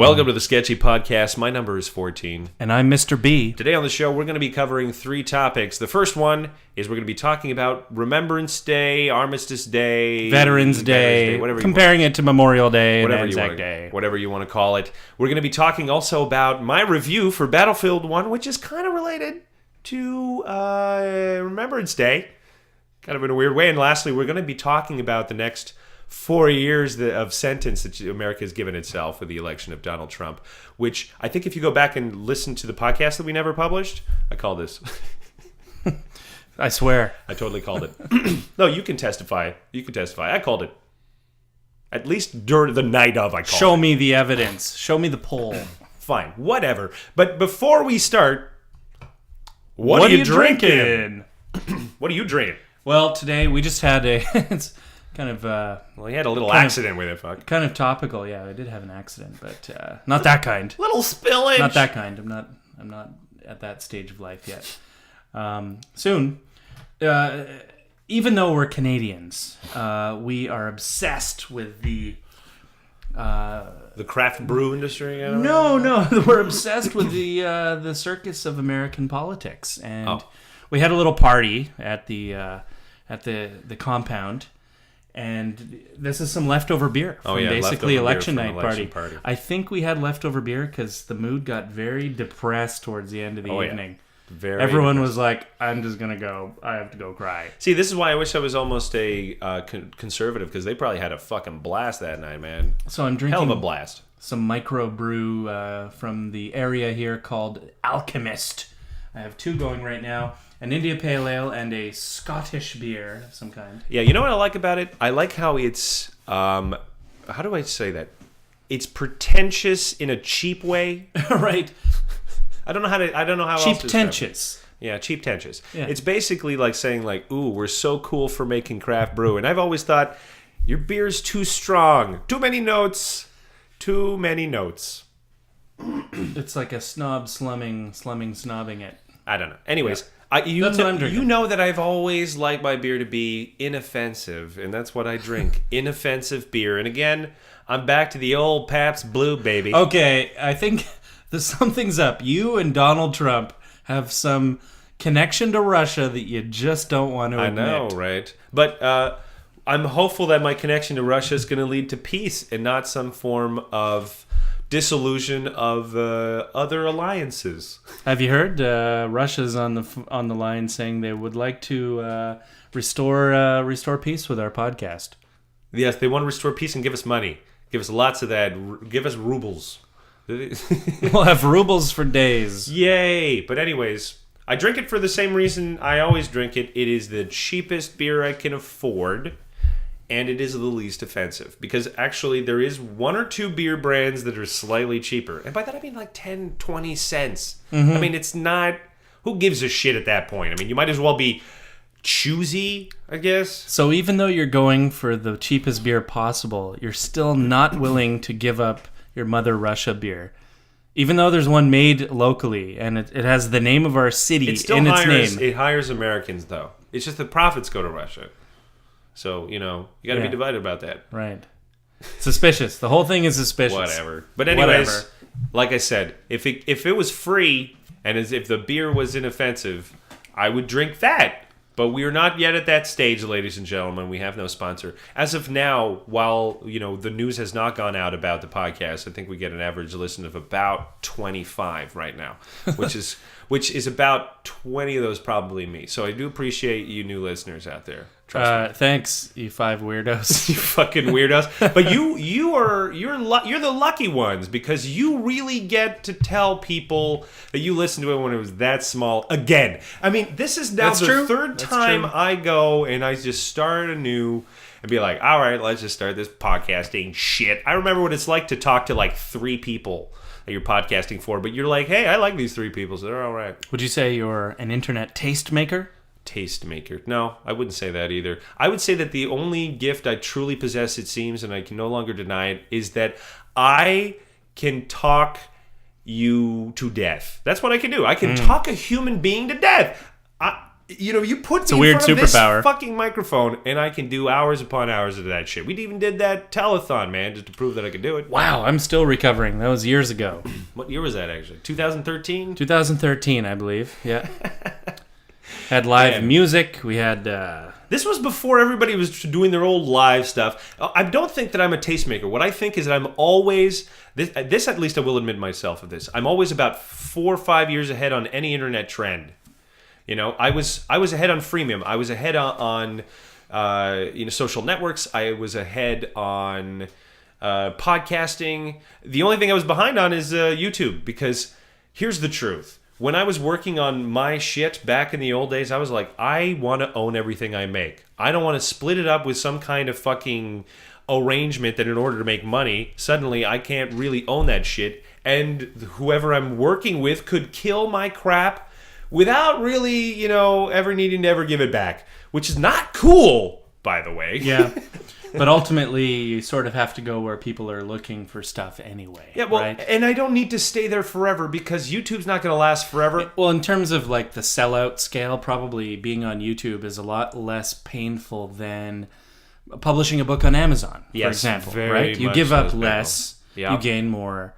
Welcome to the Sketchy Podcast. My number is 14. And I'm Mr. B. Today on the show, we're going to be covering 3 topics. The first one is we're going to be talking about Remembrance Day, Armistice Day, Veterans Day, whatever comparing it to Memorial Day and whatever Anzac Day. Whatever you want to call it. We're going to be talking also about my review for Battlefield 1, which is kind of related to Remembrance Day, kind of in a weird way. And lastly, we're going to be talking about the next 4 years of sentence that America has given itself with the election of Donald Trump, which I think if you go back and listen to the podcast that we never published, I call this. I swear. I totally called it. No, you can testify. I called it. At least during the night of, I called it. Show me the evidence. Show me the poll. Fine, whatever. But before we start, what are you drinking? What are you drinking? Well, today we just had it's kind of well, he had a little accident with it, fuck. Kind of topical, yeah. I did have an accident, but not that kind. Little spillage. Not that kind. I'm not at that stage of life yet. Soon. Even though we're Canadians, we are obsessed with the craft brew industry. No, we're obsessed with the circus of American politics, and we had a little party at the compound. And this is some leftover beer from basically election night party. I think we had leftover beer because the mood got very depressed towards the end of the evening. Yeah. Everyone was like, I'm just going to go. I have to go cry. See, this is why I wish I was almost a conservative, because they probably had a fucking blast that night, man. So I'm drinking hell of a blast. Some microbrew from the area here called Alchemist. I have 2 going right now. An India Pale Ale and a Scottish beer of some kind. Yeah, you know what I like about it? I like how it's, how do I say that? It's pretentious in a cheap way. Right. I don't know how else to Cheap-tentious. Yeah, cheap-tentious. Yeah. It's basically like saying like, ooh, we're so cool for making craft brew. And I've always thought, your beer's too strong. Too many notes. It's like a snob snobbing it. I don't know. Anyways. Yeah. That's what I'm drinking. You know that I've always liked my beer to be inoffensive, and that's what I drink. Inoffensive beer. And again, I'm back to the old Pabst Blue, baby. Okay, I think something's up. You and Donald Trump have some connection to Russia that you just don't want to admit. I know, right? But I'm hopeful that my connection to Russia is going to lead to peace and not some form of dissolution of other alliances. Have you heard Russia's on the line saying they would like to restore peace with our podcast? Yes, they want to restore peace and give us money. Give us lots of that. Give us rubles. We'll have rubles for days. Yay! But anyways, I drink it for the same reason I always drink it. It is the cheapest beer I can afford. And it is the least offensive, because actually there is 1 or 2 beer brands that are slightly cheaper. And by that I mean like 10, 20 cents. Mm-hmm. I mean, it's not... Who gives a shit at that point? I mean, you might as well be choosy, I guess. So even though you're going for the cheapest beer possible, you're still not willing to give up your Mother Russia beer. Even though there's one made locally, and it has the name of our city in its name. It hires Americans, though. It's just the profits go to Russia. So, you got to be divided about that. Right. Suspicious. The whole thing is suspicious. Whatever. But anyways, like I said, if it was free and if the beer was inoffensive, I would drink that. But we are not yet at that stage, ladies and gentlemen. We have no sponsor. As of now, while, the news has not gone out about the podcast, I think we get an average listen of about 25 right now, which is about 20 of those probably me. So I do appreciate you new listeners out there. Thanks, you 5 weirdos. You fucking weirdos. But you're the lucky ones, because you really get to tell people that you listened to it when it was that small again. I mean, this is now the third time I go and I just start anew and be like, all right, let's just start this podcasting shit. I remember what it's like to talk to like 3 people that you're podcasting for, but you're like, hey, I like these 3 people, so they're all right. Would you say you're an internet tastemaker? Tastemaker. No, I wouldn't say that either. I would say that the only gift I truly possess, it seems, and I can no longer deny it, is that I can talk you to death. That's what I can do. I can talk a human being to death. You put a me weird in front of superpower. this fucking microphone, and I can do hours upon hours of that shit. We even did that telethon, man, just to prove that I could do it. Wow, I'm still recovering. That was years ago. What year was that, actually? 2013? 2013, I believe. Yeah. Had live music. We had... This was before everybody was doing their old live stuff. I don't think that I'm a tastemaker. What I think is that I'm always... This at least I will admit myself of this. I'm always about 4 or 5 years ahead on any internet trend. I was ahead on freemium. I was ahead on social networks. I was ahead on podcasting. The only thing I was behind on is YouTube, because here's the truth. When I was working on my shit back in the old days, I was like, I want to own everything I make. I don't want to split it up with some kind of fucking arrangement that in order to make money, suddenly I can't really own that shit, and whoever I'm working with could kill my crap without really, ever needing to ever give it back, which is not cool, by the way. Yeah. But ultimately, you sort of have to go where people are looking for stuff anyway. Yeah, well, right? And I don't need to stay there forever because YouTube's not going to last forever. Well, in terms of like the sellout scale, probably being on YouTube is a lot less painful than publishing a book on Amazon, for example. Right? You give up less, you gain more.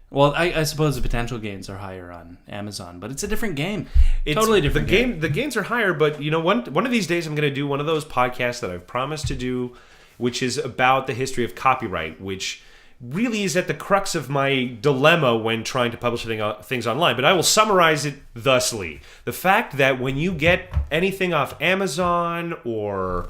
Well, I suppose the potential gains are higher on Amazon, but it's a different game. Totally different game. The gains are higher, but one of these days I'm going to do one of those podcasts that I've promised to do, which is about the history of copyright, which really is at the crux of my dilemma when trying to publish things online. But I will summarize it thusly. The fact that when you get anything off Amazon or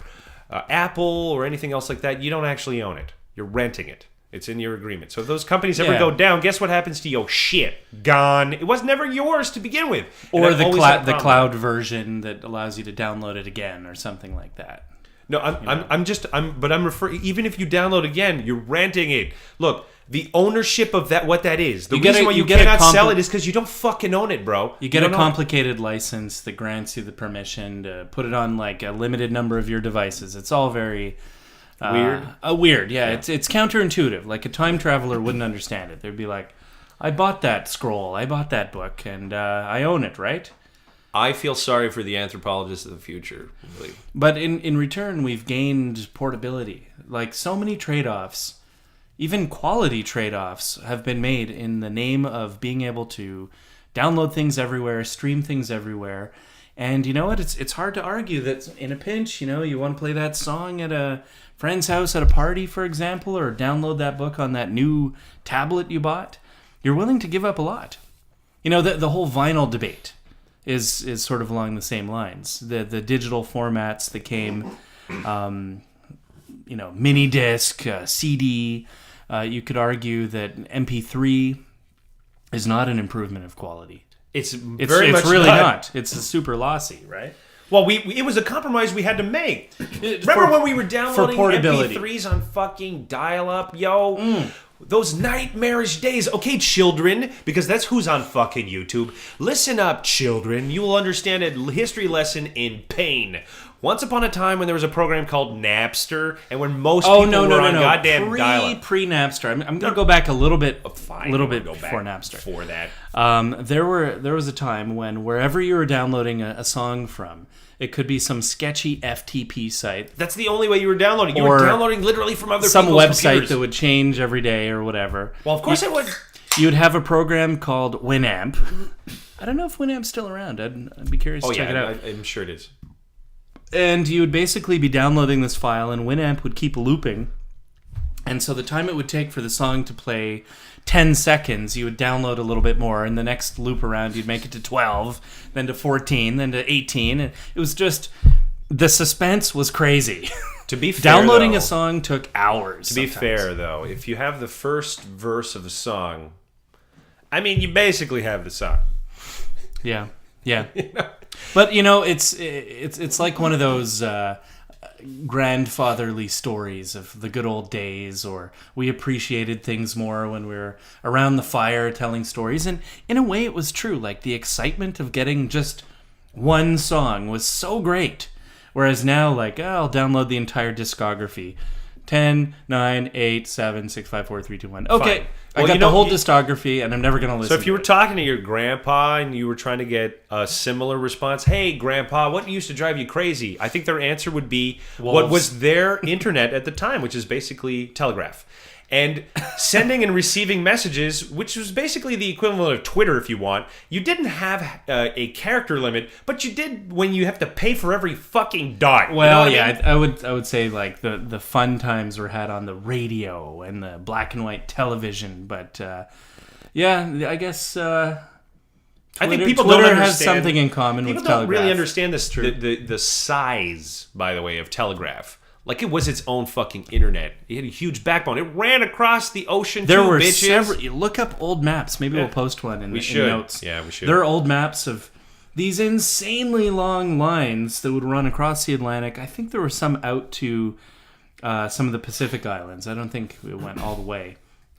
Apple or anything else like that, you don't actually own it. You're renting it. It's in your agreement. So if those companies ever go down, guess what happens to your shit? Gone. It was never yours to begin with. Or the cloud version that allows you to download it again or something like that. No, I'm referring. Even if you download again, you're renting it. Look, the ownership of that, what that is. The reason why you cannot sell it is because you don't fucking own it, bro. You get a complicated license that grants you the permission to put it on like a limited number of your devices. It's all very weird. Yeah, it's counterintuitive. Like a time traveler wouldn't understand it. They'd be like, "I bought that scroll. I bought that book, and I own it, right?" I feel sorry for the anthropologists of the future. Really. But in return, we've gained portability. Like so many trade-offs, even quality trade-offs, have been made in the name of being able to download things everywhere, stream things everywhere. And you know what? It's hard to argue that in a pinch, you want to play that song at a friend's house at a party, for example, or download that book on that new tablet you bought. You're willing to give up a lot. The whole vinyl debate is sort of along the same lines. The digital formats that came, mini disc, CD. You could argue that MP3 is not an improvement of quality. It's really not. It's a super lossy, right? Well, it was a compromise we had to make. Remember when we were downloading MP3s on fucking dial-up, yo? Those nightmarish days. Okay, children, because that's who's on fucking YouTube. Listen up, children. You will understand a history lesson in pain. Once upon a time when there was a program called Napster, and when most people were on goddamn dial-up. Pre-Napster. I'm going to go back a little bit before Napster. For that. There was a time when wherever you were downloading a song from, it could be some sketchy FTP site. That's the only way you were downloading. You were downloading literally from other some people's website computers. That would change every day or whatever. Well, of course it would. You'd have a program called Winamp. I don't know if Winamp's still around. I'd be curious to check it out. I'm sure it is. And you would basically be downloading this file, and Winamp would keep looping. And so the time it would take for the song to play 10 seconds, you would download a little bit more, and the next loop around, you'd make it to 12, then to 14, then to 18. And it was just, the suspense was crazy. To be fair, downloading a song took hours. To be fair, though, if you have the first verse of a song, you basically have the song. Yeah. But it's like one of those grandfatherly stories of the good old days, or we appreciated things more when we were around the fire telling stories. And in a way, it was true. Like the excitement of getting just one song was so great. Whereas now, I'll download the entire discography 10, 9, 8, 7, 6, 5, 4, 3, 2, 1. Okay. Fine. I got the whole discography, and I'm never going to listen. So if you were talking to your grandpa and you were trying to get a similar response, hey, grandpa, what used to drive you crazy? I think their answer would be what was their internet at the time, which is basically telegraph. And sending and receiving messages, which was basically the equivalent of Twitter, if you want. You didn't have a character limit, but you did when you have to pay for every fucking dot. Well, you know what I mean? I would say like the fun times were had on the radio and the black and white television. But I guess I think people Twitter don't understand, has something in common with telegraph. People don't really understand this. The size, by the way, of telegraph. Like it was its own fucking internet. It had a huge backbone. It ran across the ocean. There were bitches. several. You look up old maps. Maybe we'll post one in the notes. Yeah, we should. There are old maps of these insanely long lines that would run across the Atlantic. I think there were some out to some of the Pacific Islands. I don't think it went all the way.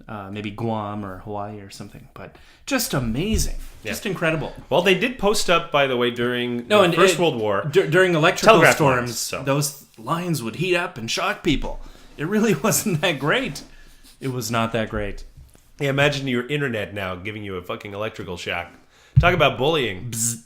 Maybe Guam or Hawaii or something. But just amazing. Just incredible. Well, they did post up, by the way, during the First World War. During electrical Telegraph storms, those lines would heat up and shock people. It really wasn't that great. It was not that great. Yeah, imagine your internet now giving you a fucking electrical shock. Talk about bullying. Bzz.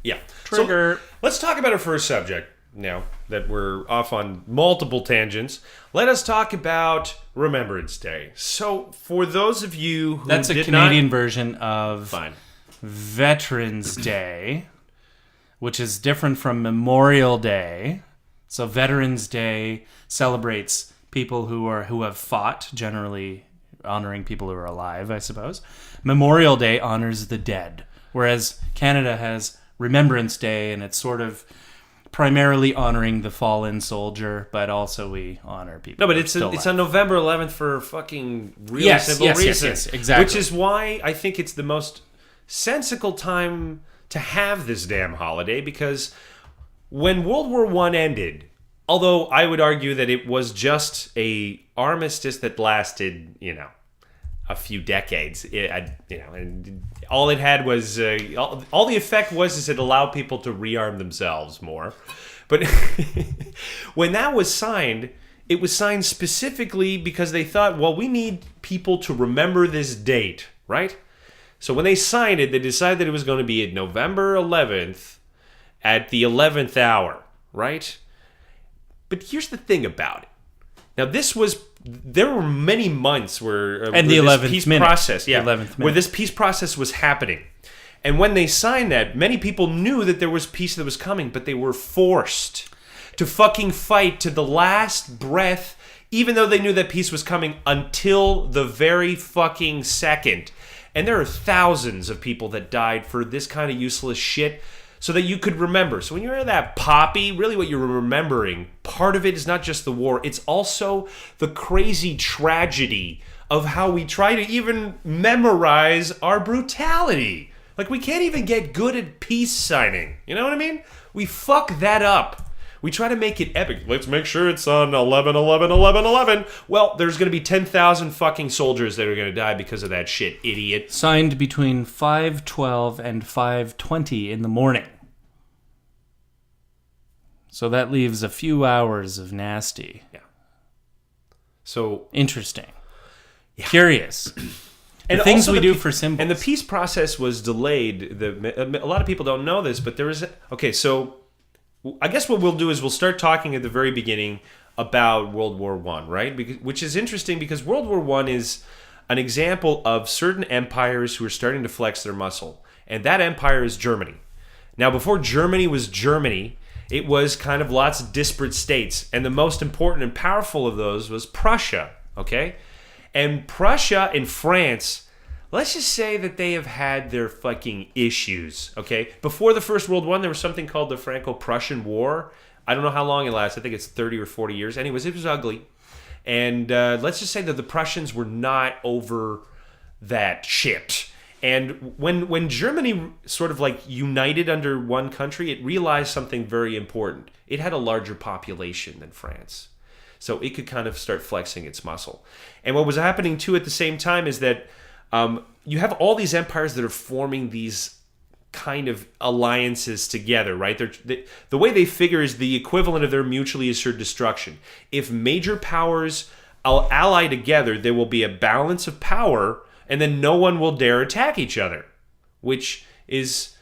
Yeah. Trigger. So, let's talk about our first subject now that we're off on multiple tangents. Let us talk about Remembrance Day. So, for those of you who That's a Canadian version of Veterans Day, which is different from Memorial Day. So Veterans Day celebrates people who have fought, generally honoring people who are alive, I suppose. Memorial Day honors the dead, whereas Canada has Remembrance Day, and it's sort of primarily honoring the fallen soldier, but also we honor people. No, but it's on November 11th for fucking real simple reasons. Yes, exactly. Which is why I think it's the most sensical time to have this damn holiday, because when World War I ended, although I would argue that it was just a armistice that lasted, a few decades, and all it had was all the effect was is it allowed people to rearm themselves more. But when that was signed, it was signed specifically because they thought, well, we need people to remember this date, right? So when they signed it, they decided that it was going to be at November 11th at the 11th hour, right? But here's the thing about it. Now, there were many months where and the 11th peace minute. process, the 11th minute. where this peace process was happening. And when they signed that, many people knew that there was peace that was coming, but they were forced to fucking fight to the last breath, even though they knew that peace was coming, until the very fucking second. And there are thousands of people that died for this kind of useless shit so that you could remember. So when you're in that poppy, really what you're remembering, part of it is not just the war, it's also the crazy tragedy of how we try to even memorize our brutality. Like, we can't even get good at peace signing. You know what I mean? We fuck that up. We try to make it epic. Let's make sure it's on 11/11/11/11. Well, there's going to be 10,000 fucking soldiers that are going to die because of that shit, idiot. Signed between 5:12 and 5:20 in the morning. So that leaves a few hours of nasty. Yeah. So interesting. Yeah. Curious. And the things we do for symbols. And the peace process was delayed. A lot of people don't know this, but there is... Okay, so I guess what we'll do is we'll start talking at the very beginning about World War I, right? Which is interesting because World War I is an example of certain empires who are starting to flex their muscle. And that empire is Germany. Now, before Germany was Germany, it was kind of lots of disparate states. And the most important and powerful of those was Prussia, okay? And Prussia and France, let's just say that they have had their fucking issues, okay? Before the First World War, there was something called the Franco-Prussian War. I don't know how long it lasted. I think it's 30 or 40 years. Anyways, it was ugly. And let's just say that the Prussians were not over that shit. And when Germany sort of like united under one country, it realized something very important. It had a larger population than France. So it could kind of start flexing its muscle. And what was happening, too, at the same time is that you have all these empires that are forming these kind of alliances together, right? The way they figure is the equivalent of their mutually assured destruction. If major powers ally together, there will be a balance of power, and then no one will dare attack each other, which is,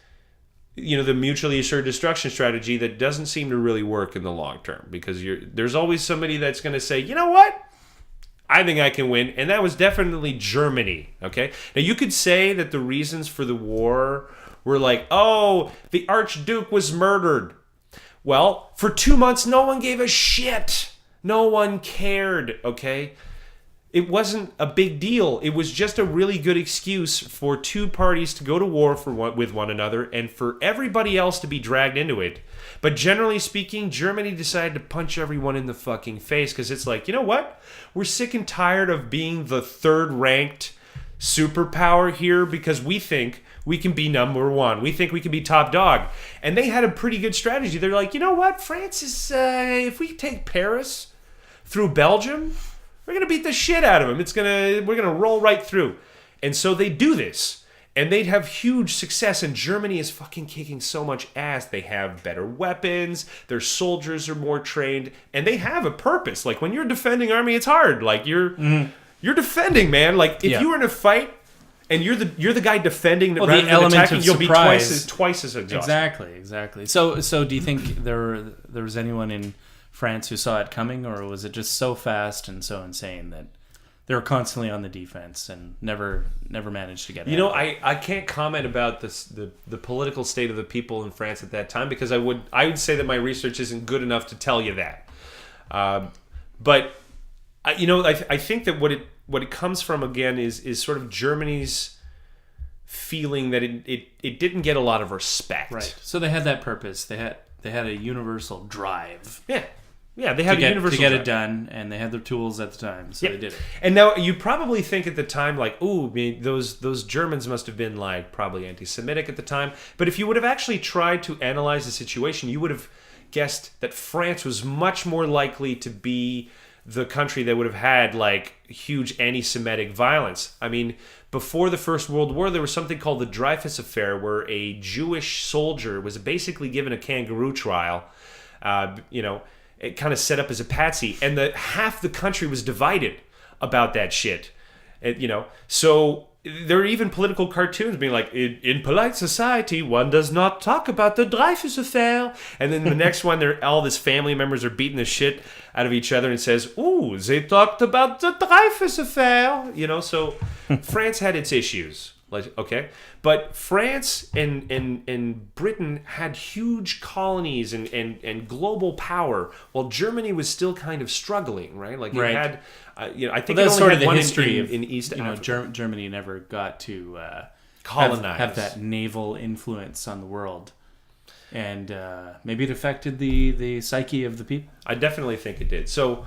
the mutually assured destruction strategy that doesn't seem to really work in the long term, because there's always somebody that's going to say, you know what? I think I can win, and that was definitely Germany, okay? Now, you could say that the reasons for the war were like, oh, the Archduke was murdered. Well, for 2 months, no one gave a shit. No one cared, okay? It wasn't a big deal. It was just a really good excuse for two parties to go to war with one another and for everybody else to be dragged into it. But generally speaking, Germany decided to punch everyone in the fucking face because it's like, you know what? We're sick and tired of being the third-ranked superpower here because we think we can be number one. We think we can be top dog. And they had a pretty good strategy. They're like, you know what? France is, if we take Paris through Belgium, we're going to beat the shit out of them. We're going to roll right through. And so they do this. And they'd have huge success. And Germany is fucking kicking so much ass. They have better weapons. Their soldiers are more trained. And they have a purpose. Like, when you're a defending army, it's hard. Like, you're defending, man. Like, if you were in a fight and you're the guy defending rather than attacking, you'll be twice as exhausted. Exactly. So do you think there was anyone in France who saw it coming, or was it just so fast and so insane that they were constantly on the defense and never managed to get it? I can't comment about the political state of the people in France at that time, because I would say that my research isn't good enough to tell you that. But I think that what it comes from, again, is sort of Germany's feeling that it didn't get a lot of respect. Right. So they had that purpose. They had a universal drive. Yeah, they had a universal to get drive. It done, and they had the tools at the time, so they did it. And now you probably think at the time, like, ooh, those Germans must have been like probably anti-Semitic at the time. But if you would have actually tried to analyze the situation, you would have guessed that France was much more likely to be the country that would have had like huge anti-Semitic violence. I mean, before the First World War, there was something called the Dreyfus Affair, where a Jewish soldier was basically given a kangaroo trial. It kind of set up as a patsy, and half the country was divided about that shit. So there are even political cartoons being like, in polite society, one does not talk about the Dreyfus Affair. And then the next one, all his family members are beating the shit out of each other and says, ooh, they talked about the Dreyfus Affair. So France had its issues. Okay, but France and Britain had huge colonies and global power, while Germany was still kind of struggling, right? Like it had, I think that's it only sort had of the one history in East Africa. Germany never got to colonize, have that naval influence on the world, and maybe it affected the psyche of the people. I definitely think it did. So,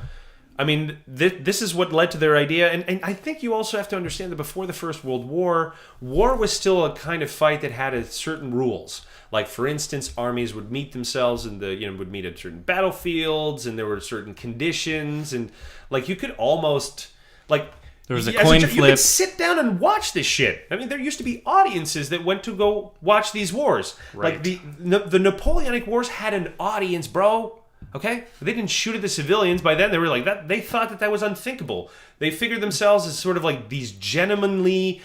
I mean, this is what led to their idea. And I think you also have to understand that before the First World War, war was still a kind of fight that had certain rules. Like, for instance, armies would meet themselves and would meet at certain battlefields, and there were certain conditions. And, like, you could almost, like... There was a coin flip. You could sit down and watch this shit. I mean, there used to be audiences that went to go watch these wars. Right. Like, the Napoleonic Wars had an audience, bro. Okay? They didn't shoot at the civilians. By then, they were like that. They thought that was unthinkable. They figured themselves as sort of like these gentlemanly,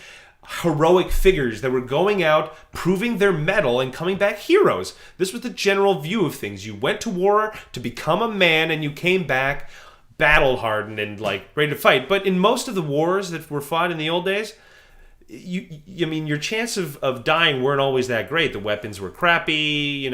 heroic figures that were going out, proving their mettle, and coming back heroes. This was the general view of things. You went to war to become a man, and you came back battle-hardened and like ready to fight. But in most of the wars that were fought in the old days, your chance of dying weren't always that great. The weapons were crappy,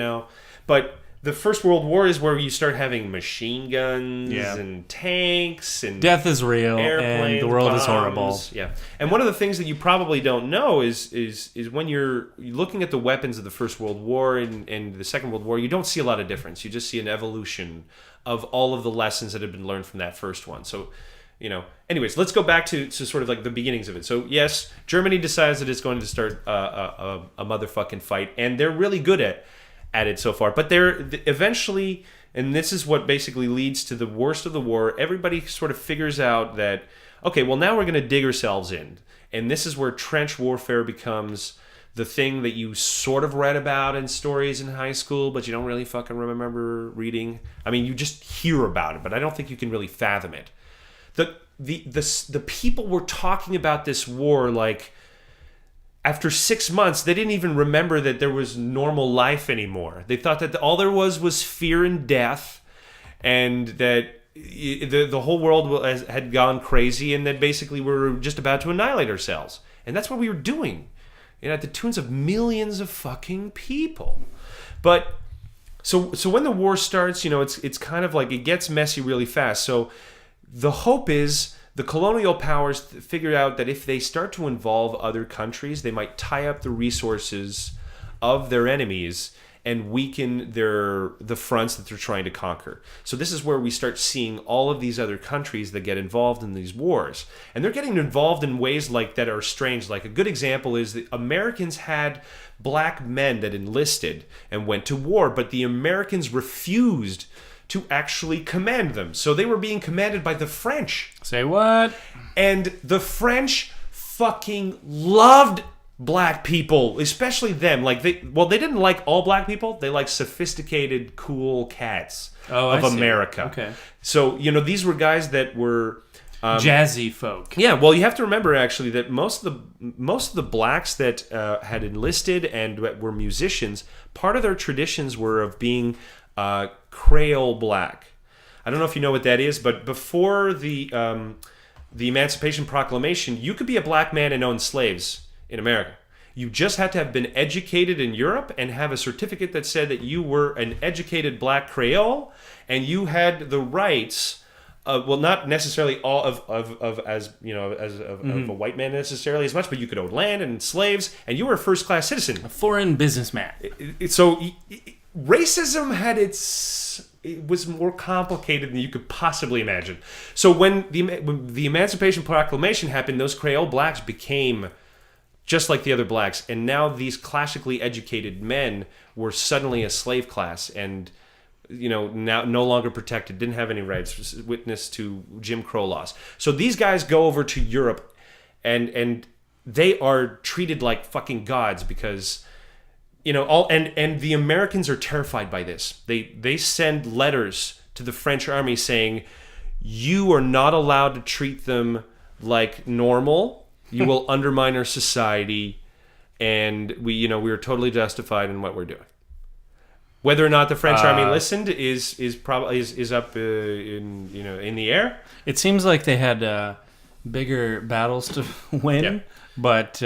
but the First World War is where you start having machine guns and tanks and death is real and the world is horrible. Yeah, and one of the things that you probably don't know is when you're looking at the weapons of the First World War and the Second World War, you don't see a lot of difference. You just see an evolution of all of the lessons that have been learned from that first one. So, anyways, let's go back to sort of like the beginnings of it. So, yes, Germany decides that it's going to start a motherfucking fight, and they're really good at it so far. But they're eventually, and this is what basically leads to the worst of the war, everybody sort of figures out that, okay, well, now we're going to dig ourselves in. And this is where trench warfare becomes the thing that you sort of read about in stories in high school, but you don't really fucking remember reading. I mean, you just hear about it, but I don't think you can really fathom it. The people were talking about this war like after 6 months, they didn't even remember that there was normal life anymore. They thought that all there was fear and death, and that the whole world had gone crazy, and that basically we were just about to annihilate ourselves. And that's what we were doing, at the tunes of millions of fucking people. But so when the war starts, it's kind of like it gets messy really fast. So the hope is the colonial powers figured out that if they start to involve other countries, they might tie up the resources of their enemies and weaken the fronts that they're trying to conquer. So this is where we start seeing all of these other countries that get involved in these wars. And they're getting involved in ways like that are strange. Like a good example is the Americans had black men that enlisted and went to war, but the Americans refused to actually command them. So they were being commanded by the French. Say what? And the French fucking loved black people, especially them. Like they didn't like all black people. They liked sophisticated, cool cats of America. Okay. So, these were guys that were jazzy folk. Yeah, well, you have to remember actually that most of the blacks that had enlisted and were musicians, part of their traditions were of being Creole black. I don't know if you know what that is, but before the Emancipation Proclamation, you could be a black man and own slaves in America. You just had to have been educated in Europe and have a certificate that said that you were an educated black Creole, and you had the rights. Not necessarily all of a white man necessarily as much, but you could own land and slaves, and you were a first class citizen, a foreign businessman. So racism it was more complicated than you could possibly imagine. So when the Emancipation Proclamation happened, those Creole blacks became just like the other blacks, and now these classically educated men were suddenly a slave class, and now no longer protected, didn't have any rights, witness to Jim Crow laws. So these guys go over to Europe, and they are treated like fucking gods because and the Americans are terrified by this. They send letters to the French army saying, you are not allowed to treat them like normal. You will undermine our society, and we are totally justified in what we're doing. Whether or not the French army listened is probably up in the air. It seems like they had bigger battles to win, yeah. But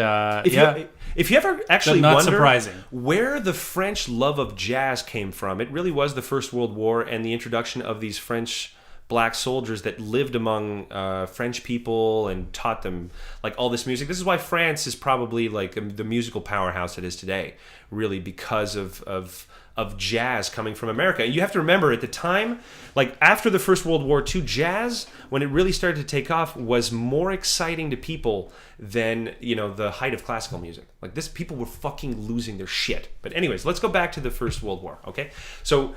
if you ever actually not wonder surprising. Where the French love of jazz came from, it really was the First World War and the introduction of these French black soldiers that lived among French people and taught them like all this music. This is why France is probably like the musical powerhouse it is today, really, because of jazz coming from America. And you have to remember at the time, like after the First World War II, jazz, when it really started to take off, was more exciting to people than, the height of classical music. Like this, people were fucking losing their shit. But anyways, let's go back to the First World War, okay? So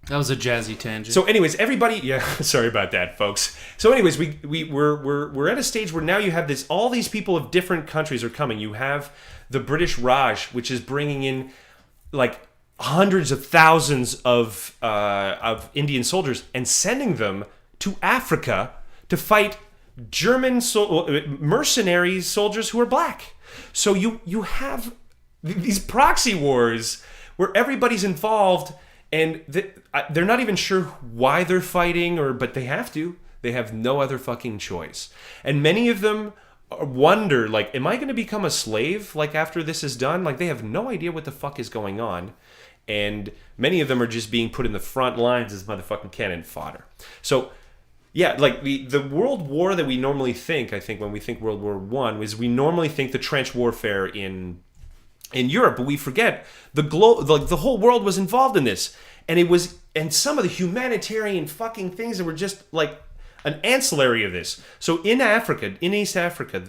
that was a jazzy tangent. So anyways, everybody, sorry about that, folks. So anyways, we're at a stage where now you have all these people of different countries are coming. You have the British Raj, which is bringing in like hundreds of thousands of Indian soldiers and sending them to Africa to fight German mercenary soldiers who are black. So you have these proxy wars where everybody's involved, and they're not even sure why they're fighting, but they have to. They have no other fucking choice. And many of them wonder, like, am I going to become a slave, like, after this is done? Like, they have no idea what the fuck is going on. And many of them are just being put in the front lines as motherfucking cannon fodder. So, yeah, like, the World War that we normally think, I think, when we think World War I, is we normally think the trench warfare in Europe, but we forget the whole world was involved in this, and some of the humanitarian fucking things that were just like an ancillary of this. So in East Africa,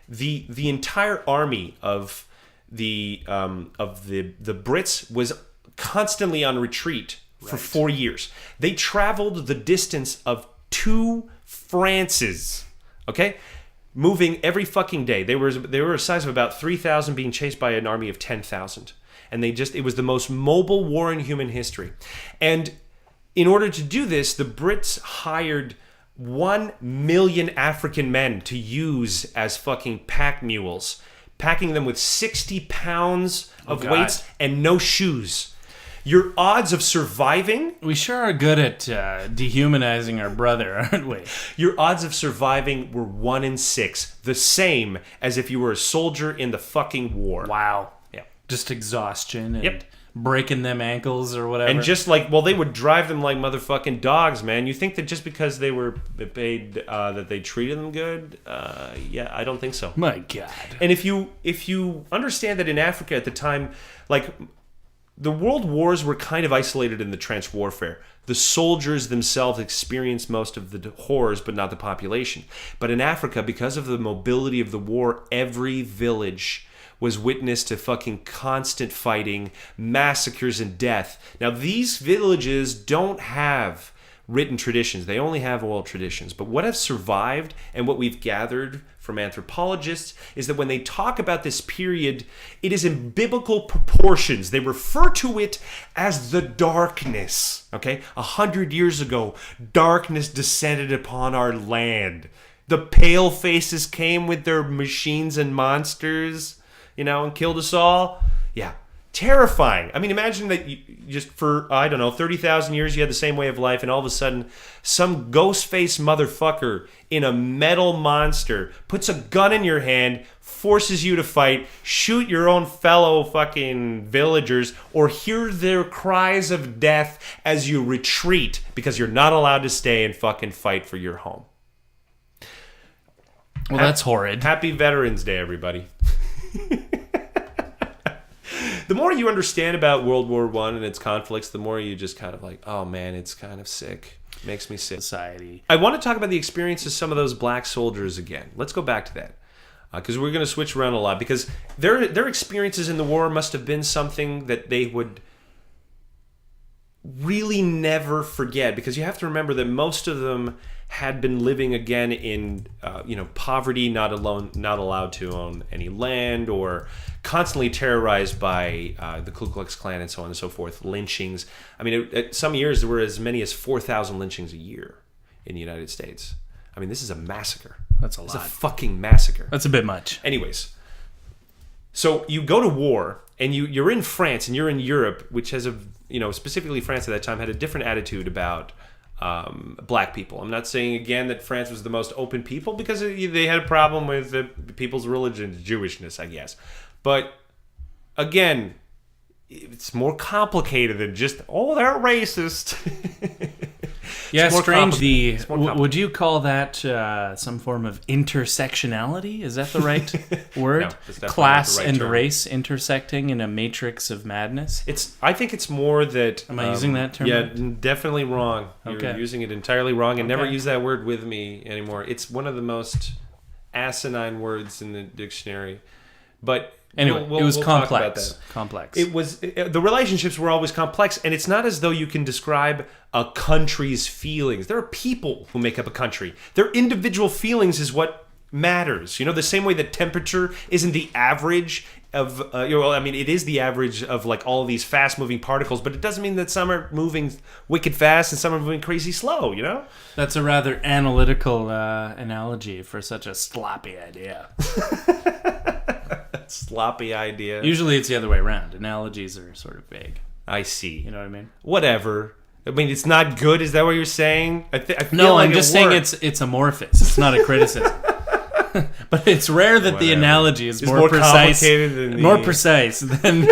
the entire army of the Brits was constantly on retreat for 4 years. They traveled the distance of 2 Frances. Okay. moving every fucking day. They were a size of about 3,000 being chased by an army of 10,000. And it was the most mobile war in human history. And in order to do this, the Brits hired 1 million African men to use as fucking pack mules, packing them with 60 pounds of weights and no shoes. Your odds of surviving... We sure are good at dehumanizing our brother, aren't we? Your odds of surviving were 1 in 6. The same as if you were a soldier in the fucking war. Wow. Yeah. Just exhaustion and breaking them ankles or whatever. And just like, they would drive them like motherfucking dogs, man. You think that just because they were paid, that they treated them good? Yeah, I don't think so. My God. And if you understand that in Africa at the time, like... The world wars were kind of isolated in the trench warfare. The soldiers themselves experienced most of the horrors, but not the population. But in Africa, because of the mobility of the war, every village was witness to fucking constant fighting, massacres, and death. Now, these villages don't have written traditions. They only have oral traditions. But what has survived and what we've gathered from anthropologists is that when they talk about this period, it is in biblical proportions. They refer to it as the darkness. Okay? 100 years ago, darkness descended upon our land. The pale faces came with their machines and monsters, and killed us all. Yeah. Terrifying. I mean, imagine that you just for, 30,000 years you had the same way of life, and all of a sudden some ghost-faced motherfucker in a metal monster puts a gun in your hand, forces you to fight, shoot your own fellow fucking villagers, or hear their cries of death as you retreat because you're not allowed to stay and fucking fight for your home. Well, that's horrid. Happy Veterans Day, everybody. The more you understand about World War I and its conflicts, the more you just kind of like, oh man, it's kind of sick. It makes me sick. Society. I want to talk about the experiences of some of those black soldiers again. Let's go back to that. Because we're going to switch around a lot. Because their experiences in the war must have been something that they would really never forget. Because you have to remember that most of them had been living again in poverty, not allowed to own any land, or constantly terrorized by the Ku Klux Klan and so on and so forth, lynchings. I mean, at some years there were as many as 4,000 lynchings a year in the United States. I mean, this is a massacre. That's a lot. It's a fucking massacre. That's a bit much. Anyways, so you go to war and you're in France and you're in Europe, which has specifically France at that time had a different attitude about black people. I'm not saying again that France was the most open people, because they had a problem with the people's religion, Jewishness, I guess. But again, it's more complicated than just, they're racist. Yeah, strange. Would you call that some form of intersectionality? Is that the right word? No, that's definitely Class not the right and term. Race intersecting in a matrix of madness? I think it's more that... Am I using that term? Yeah, definitely wrong. Okay. You're using it entirely wrong, and never use that word with me anymore. It's one of the most asinine words in the dictionary. But... Anyway, it was complex. It was the relationships were always complex, and it's not as though you can describe a country's feelings. There are people who make up a country. Their individual feelings is what matters. The same way that temperature isn't the average of it is the average of like all of these fast-moving particles, but it doesn't mean that some are moving wicked fast and some are moving crazy slow. That's a rather analytical analogy for such a sloppy idea. Sloppy idea. Usually it's the other way around. Analogies are sort of vague. I see. You know what I mean? Whatever. I mean, it's not good. Is that what you're saying? I feel no, like I'm just saying it's amorphous. It's not a criticism. But it's rare that the analogy is more precise, more precise than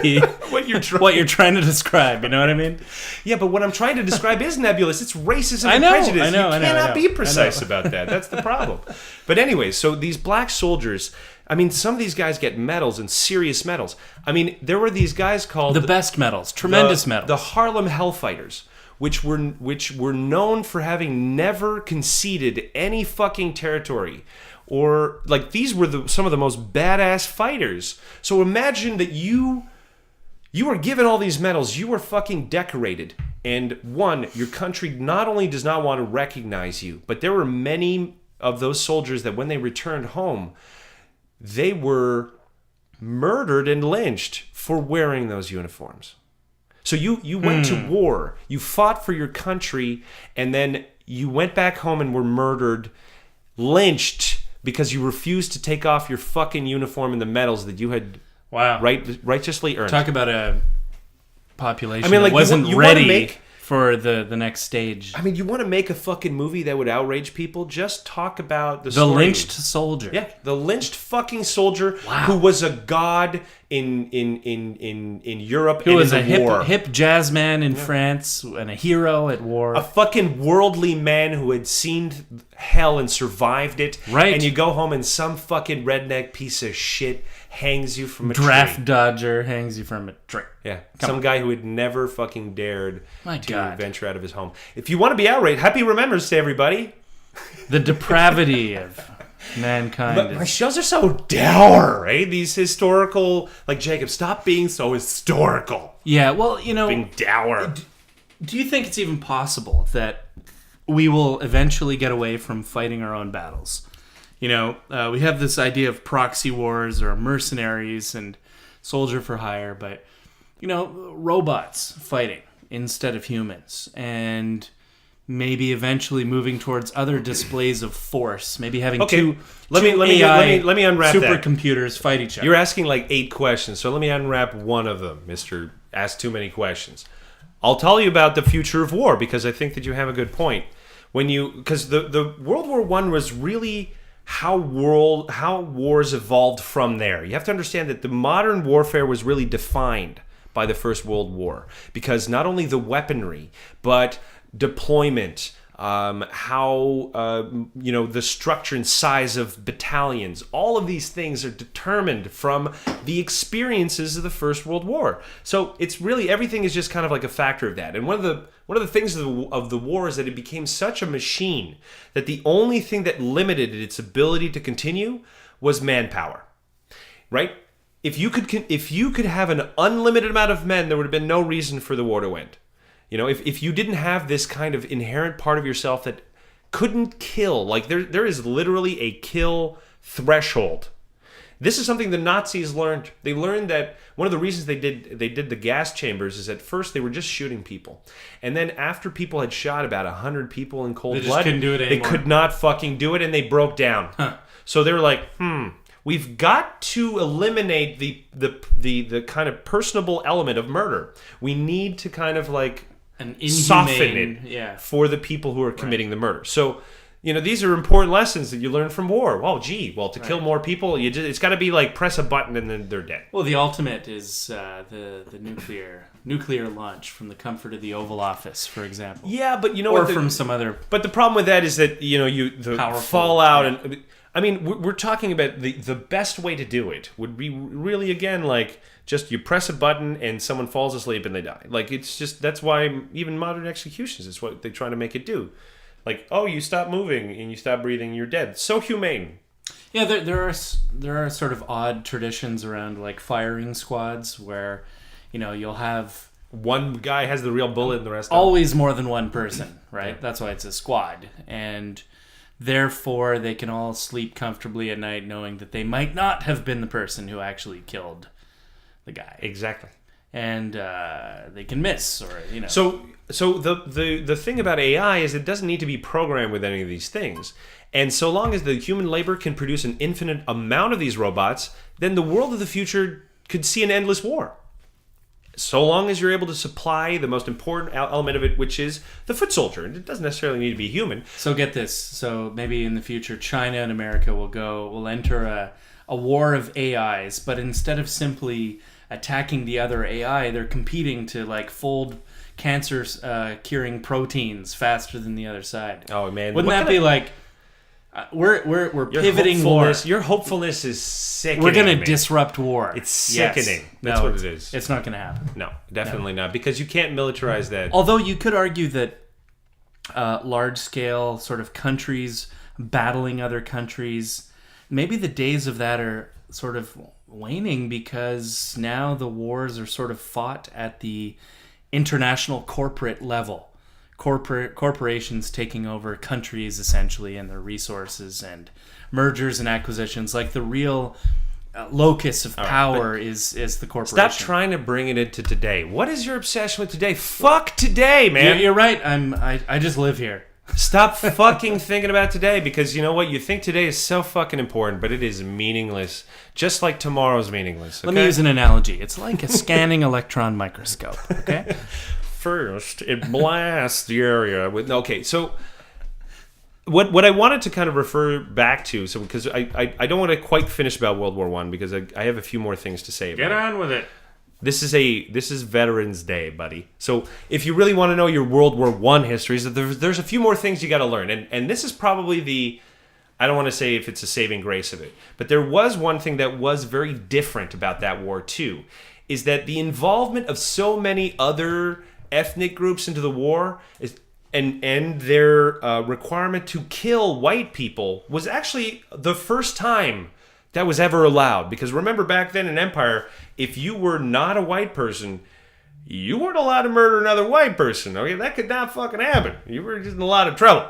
what you're trying to describe. You know what I mean? Yeah, but what I'm trying to describe is nebulous. It's racism and prejudice. You cannot be precise about that. That's the problem. But anyway, so these black soldiers, I mean, some of these guys get medals, and serious medals. I mean, there were these guys called... The best medals. Tremendous medals. The Harlem Hellfighters, which were known for having never conceded any fucking territory. Or, like, these were some of the most badass fighters. So imagine that you were given all these medals, you were fucking decorated. And one, your country not only does not want to recognize you, but there were many of those soldiers that when they returned home, they were murdered and lynched for wearing those uniforms. So you went to war, you fought for your country, and then you went back home and were murdered, lynched, because you refused to take off your fucking uniform and the medals that you had righteously earned. Talk about a population that wasn't ready for the next stage. I mean, you want to make a fucking movie that would outrage people? Just talk about the lynched soldier. Yeah, the lynched fucking soldier who was a god in Europe, who was a war. hip jazz man in France and a hero at war. A fucking worldly man who had seen hell and survived it. Right. And you go home and some fucking redneck piece of shit hangs you from a draft tree. dodger hangs you from a tree. Yeah, some guy who had never fucking dared to venture out of his home. If you want to be outraged, happy remembrance to everybody. The depravity of mankind. But my shows are so dour, right? These historical, like, Jacob, stop being so historical. Yeah, well, being dour. Do you think it's even possible that we will eventually get away from fighting our own battles? We have this idea of proxy wars or mercenaries and soldier for hire, but, robots fighting instead of humans, and maybe eventually moving towards other displays of force, maybe having two let me unwrap supercomputers fight each other. You're asking like 8 questions, so let me unwrap one of them, Mr. Ask Too Many Questions. I'll tell you about the future of war, because I think that you have a good point. Because the World War I was really how wars evolved from there. You have to understand that the modern warfare was really defined by the First World War, because not only the weaponry, but deployment, the structure and size of battalions, all of these things are determined from the experiences of the First World War. So it's really, everything is just kind of like a factor of that. And one of the things of the war is that it became such a machine that the only thing that limited its ability to continue was manpower, right? If you could have an unlimited amount of men, there would have been no reason for the war to end. If you didn't have this kind of inherent part of yourself that couldn't kill, like there is literally a kill threshold. This is something the Nazis learned. They learned that one of the reasons they did the gas chambers is at first they were just shooting people. And then after people had shot about 100 people in cold blood, couldn't do it anymore. They could not fucking do it, and they broke down. So they were like, we've got to eliminate the kind of personable element of murder. We need to kind of like soften it for the people who are committing the murder. So, these are important lessons that you learn from war. To kill more people, it's got to be like press a button and then they're dead. Well, the ultimate is the nuclear launch from the comfort of the Oval Office, for example. Yeah, but from some other. But the problem with that is that the powerful, fallout and. I mean, we're talking about the best way to do it would be really, again, like just you press a button and someone falls asleep and they die. Like, it's just, that's why even modern executions is what they try to make it do. Like, you stop moving and you stop breathing, you're dead. So humane. Yeah, there are sort of odd traditions around like firing squads where, you'll have one guy has the real bullet and the rest always more than one person, right? That's why it's a squad. And therefore, they can all sleep comfortably at night knowing that they might not have been the person who actually killed the guy. Exactly. And they can miss, or So the thing about AI is it doesn't need to be programmed with any of these things. And so long as the human labor can produce an infinite amount of these robots, then the world of the future could see an endless war. So long as you're able to supply the most important element of it, which is the foot soldier. And it doesn't necessarily need to be human. So get this. So maybe in the future, China and America will enter a war of AIs, but instead of simply attacking the other AI, they're competing to like fold cancer curing proteins faster than the other side. Oh man, wouldn't that be like we're pivoting war? Your hopefulness is sickening. We're going to disrupt war. It's sickening. Yes. That's what it is. It's not going to happen. No, definitely not, because you can't militarize that. Although you could argue that large scale sort of countries battling other countries, maybe the days of that are sort of waning, because now the wars are sort of fought at the international corporate level. corporations taking over countries essentially and their resources and mergers and acquisitions. Like the real locus of power is the corporation. Stop trying to bring it into today. What is your obsession with today? Fuck today, man. You're right. I just live here. Stop fucking thinking about today, because you know what? You think today is so fucking important, but it is meaningless. Just like tomorrow's meaningless. Okay? Let me use an analogy. It's like a scanning electron microscope. Okay. First, it blasts the area with. Okay, so what I wanted to kind of refer back to, so because I don't want to quite finish about World War I, because I have a few more things to say about it. Get on with it. This is Veterans Day, buddy. So if you really want to know your World War I histories, there's a few more things you got to learn. And this is probably I don't want to say if it's a saving grace of it, but there was one thing that was very different about that war too, is that the involvement of so many other ethnic groups into the war and their requirement to kill white people was actually the first time that was ever allowed. Because remember, back then in Empire, if you were not a white person, you weren't allowed to murder another white person. Okay, that could not fucking happen. You were just in a lot of trouble.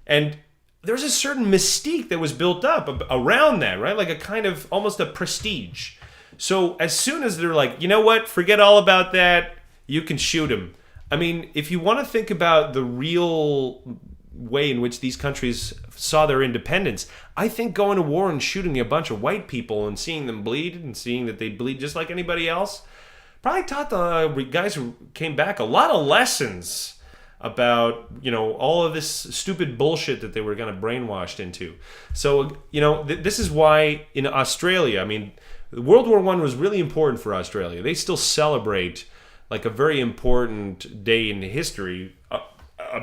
And there's a certain mystique that was built up around that, right? Like a kind of almost a prestige. So as soon as they're like, you know what, forget all about that, you can shoot him. I mean, if you want to think about the real way in which these countries saw their independence, I think going to war and shooting a bunch of white people and seeing them bleed and seeing that they bleed just like anybody else probably taught the guys who came back a lot of lessons about, all of this stupid bullshit that they were kind of brainwashed into. So, this is why in Australia, I mean, World War I was really important for Australia. They still celebrate like a very important day in history,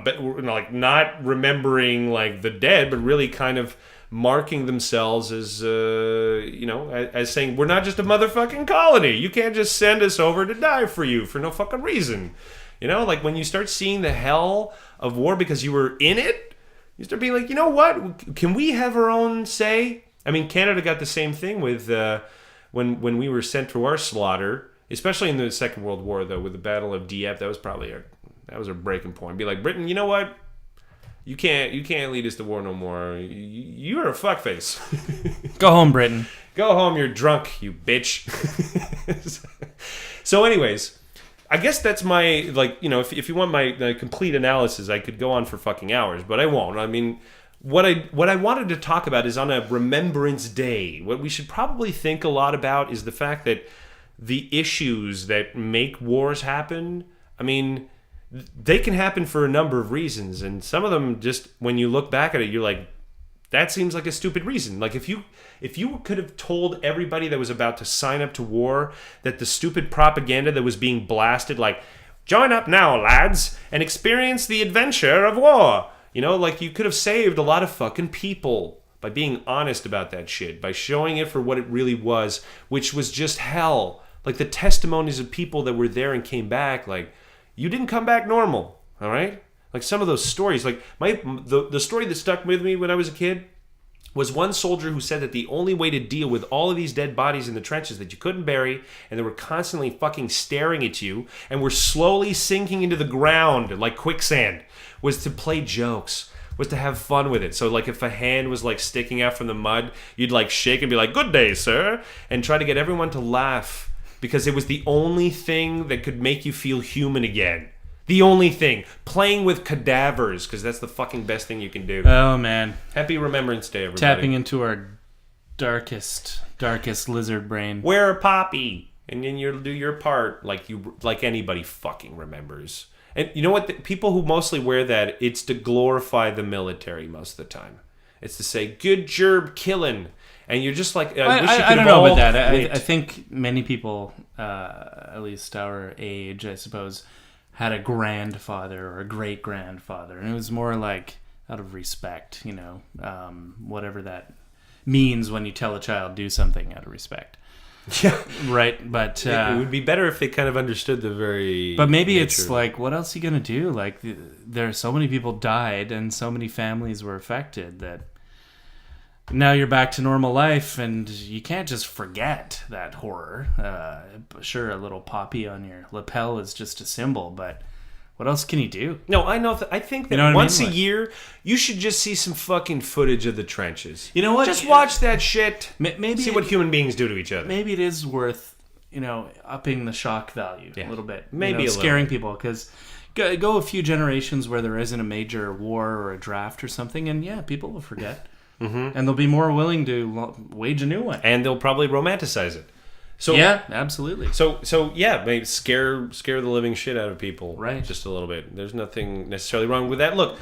like not remembering like the dead, but really kind of marking themselves as as saying, we're not just a motherfucking colony. You can't just send us over to die for you for no fucking reason. Like when you start seeing the hell of war because you were in it, you start being like, you know what? Can we have our own say? I mean, Canada got the same thing with when we were sent to our slaughter, especially in the Second World War, though, with the Battle of Dieppe. That was probably a breaking point. Be like, Britain, you know what? You can't lead us to war no more. You're a fuckface. Go home, Britain. Go home. You're drunk, you bitch. So, anyways, I guess that's my if you want my complete analysis, I could go on for fucking hours, but I won't. I mean, what I wanted to talk about is on a Remembrance Day. What we should probably think a lot about is the fact that the issues that make wars happen, I mean, they can happen for a number of reasons, and some of them just, when you look back at it, you're like, that seems like a stupid reason. Like if you could have told everybody that was about to sign up to war that the stupid propaganda that was being blasted, like, join up now, lads, and experience the adventure of war. Like you could have saved a lot of fucking people by being honest about that shit, by showing it for what it really was, which was just hell. Like the testimonies of people that were there and came back, like, you didn't come back normal, all right? Like some of those stories, like the story that stuck with me when I was a kid was one soldier who said that the only way to deal with all of these dead bodies in the trenches that you couldn't bury and they were constantly fucking staring at you and were slowly sinking into the ground like quicksand was to play jokes, was to have fun with it. So like if a hand was like sticking out from the mud, you'd like shake and be like, good day, sir, and try to get everyone to laugh because it was the only thing that could make you feel human again. The only thing. Playing with cadavers, because that's the fucking best thing you can do. Oh, man. Happy Remembrance Day, everybody. Tapping into our darkest lizard brain. Wear a poppy, and then you'll do your part like anybody fucking remembers. And you know what? People who mostly wear that, it's to glorify the military most of the time. It's to say, good job killing. And you're just like, I don't know about that. I think many people, at least our age, I suppose, had a grandfather or a great-grandfather. And it was more like out of respect, whatever that means when you tell a child do something out of respect. Yeah. Right, but... it would be better if they kind of understood the very... But maybe it's like, what else are you going to do? Like, there are so many people died and so many families were affected that... Now you're back to normal life, and you can't just forget that horror. Sure, a little poppy on your lapel is just a symbol, but what else can you do? No, I know. I think that once a year, you should just see some fucking footage of the trenches. You know what? Just watch that shit. Maybe see what human beings do to each other. Maybe it is worth, upping the shock value a little bit. Maybe scaring people, because go a few generations where there isn't a major war or a draft or something, and people will forget. Mm-hmm. And they'll be more willing to wage a new one. And they'll probably romanticize it. So yeah, absolutely. So maybe scare the living shit out of people, right? Just a little bit. There's nothing necessarily wrong with that. Look,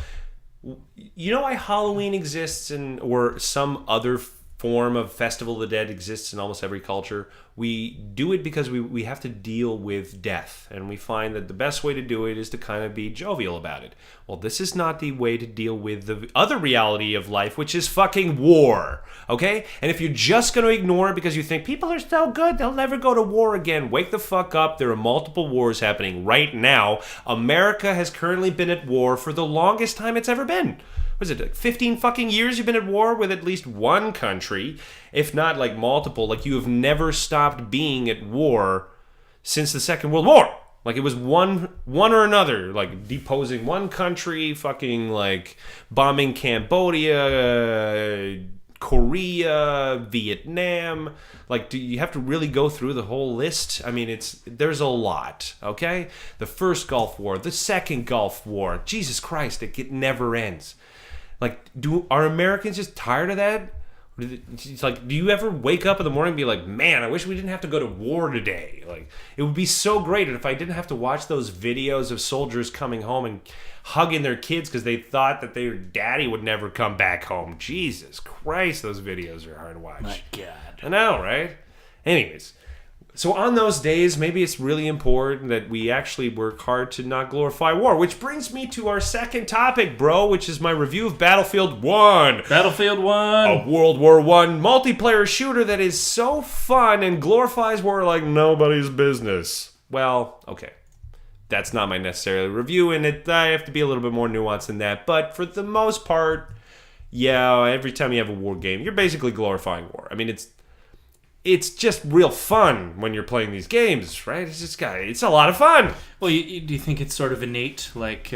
you know why Halloween exists or some other form of Festival of the Dead exists in almost every culture? We do it because we have to deal with death, and we find that the best way to do it is to kind of be jovial about it. Well, this is not the way to deal with the other reality of life, which is fucking war, okay? And if you're just going to ignore it because you think people are so good, they'll never go to war again, wake the fuck up. There are multiple wars happening right now. America has currently been at war for the longest time it's ever been. Was it 15 fucking years you've been at war with at least one country, if not like multiple? Like, you have never stopped being at war since the Second World War. Like, it was one or another, like deposing one country, fucking like bombing Cambodia, Korea, Vietnam. Like, do you have to really go through the whole list? I mean, there's a lot, okay? The first Gulf War, the second Gulf War. Jesus Christ, it never ends. Like, are Americans just tired of that? It's like, do you ever wake up in the morning and be like, man, I wish we didn't have to go to war today? Like, it would be so great if I didn't have to watch those videos of soldiers coming home and hugging their kids because they thought that their daddy would never come back home. Jesus Christ, those videos are hard to watch. My God. I know, right? Anyways, so on those days, maybe it's really important that we actually work hard to not glorify war, which brings me to our second topic, bro, which is my review of Battlefield 1. Battlefield 1. A World War I multiplayer shooter that is so fun and glorifies war like nobody's business. Well, okay. That's not my necessarily review, and I have to be a little bit more nuanced than that. But for the most part, yeah, every time you have a war game, you're basically glorifying war. I mean, it's just real fun when you're playing these games, right? It's a lot of fun. Well, do you think it's sort of innate, like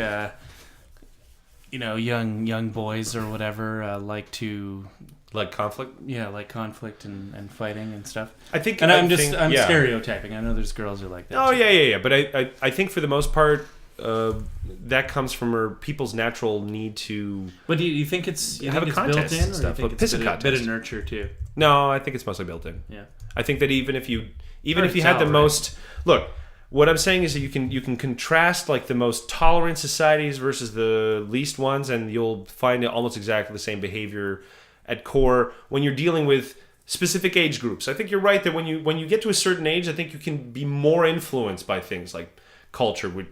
young boys or whatever like to like conflict? Yeah, like conflict and fighting and stuff. I'm stereotyping. I know there's girls who are like that. Oh, yeah. But I think for the most part, that comes from people's natural need to. But do you think it's have a contest built in, or stuff? do you think it's a bit of nurture too? No, I think it's mostly built in. Yeah, I think that even if you had the most look, what I'm saying is that you can contrast like the most tolerant societies versus the least ones, and you'll find almost exactly the same behavior at core when you're dealing with specific age groups. I think you're right that when you get to a certain age, I think you can be more influenced by things like culture, with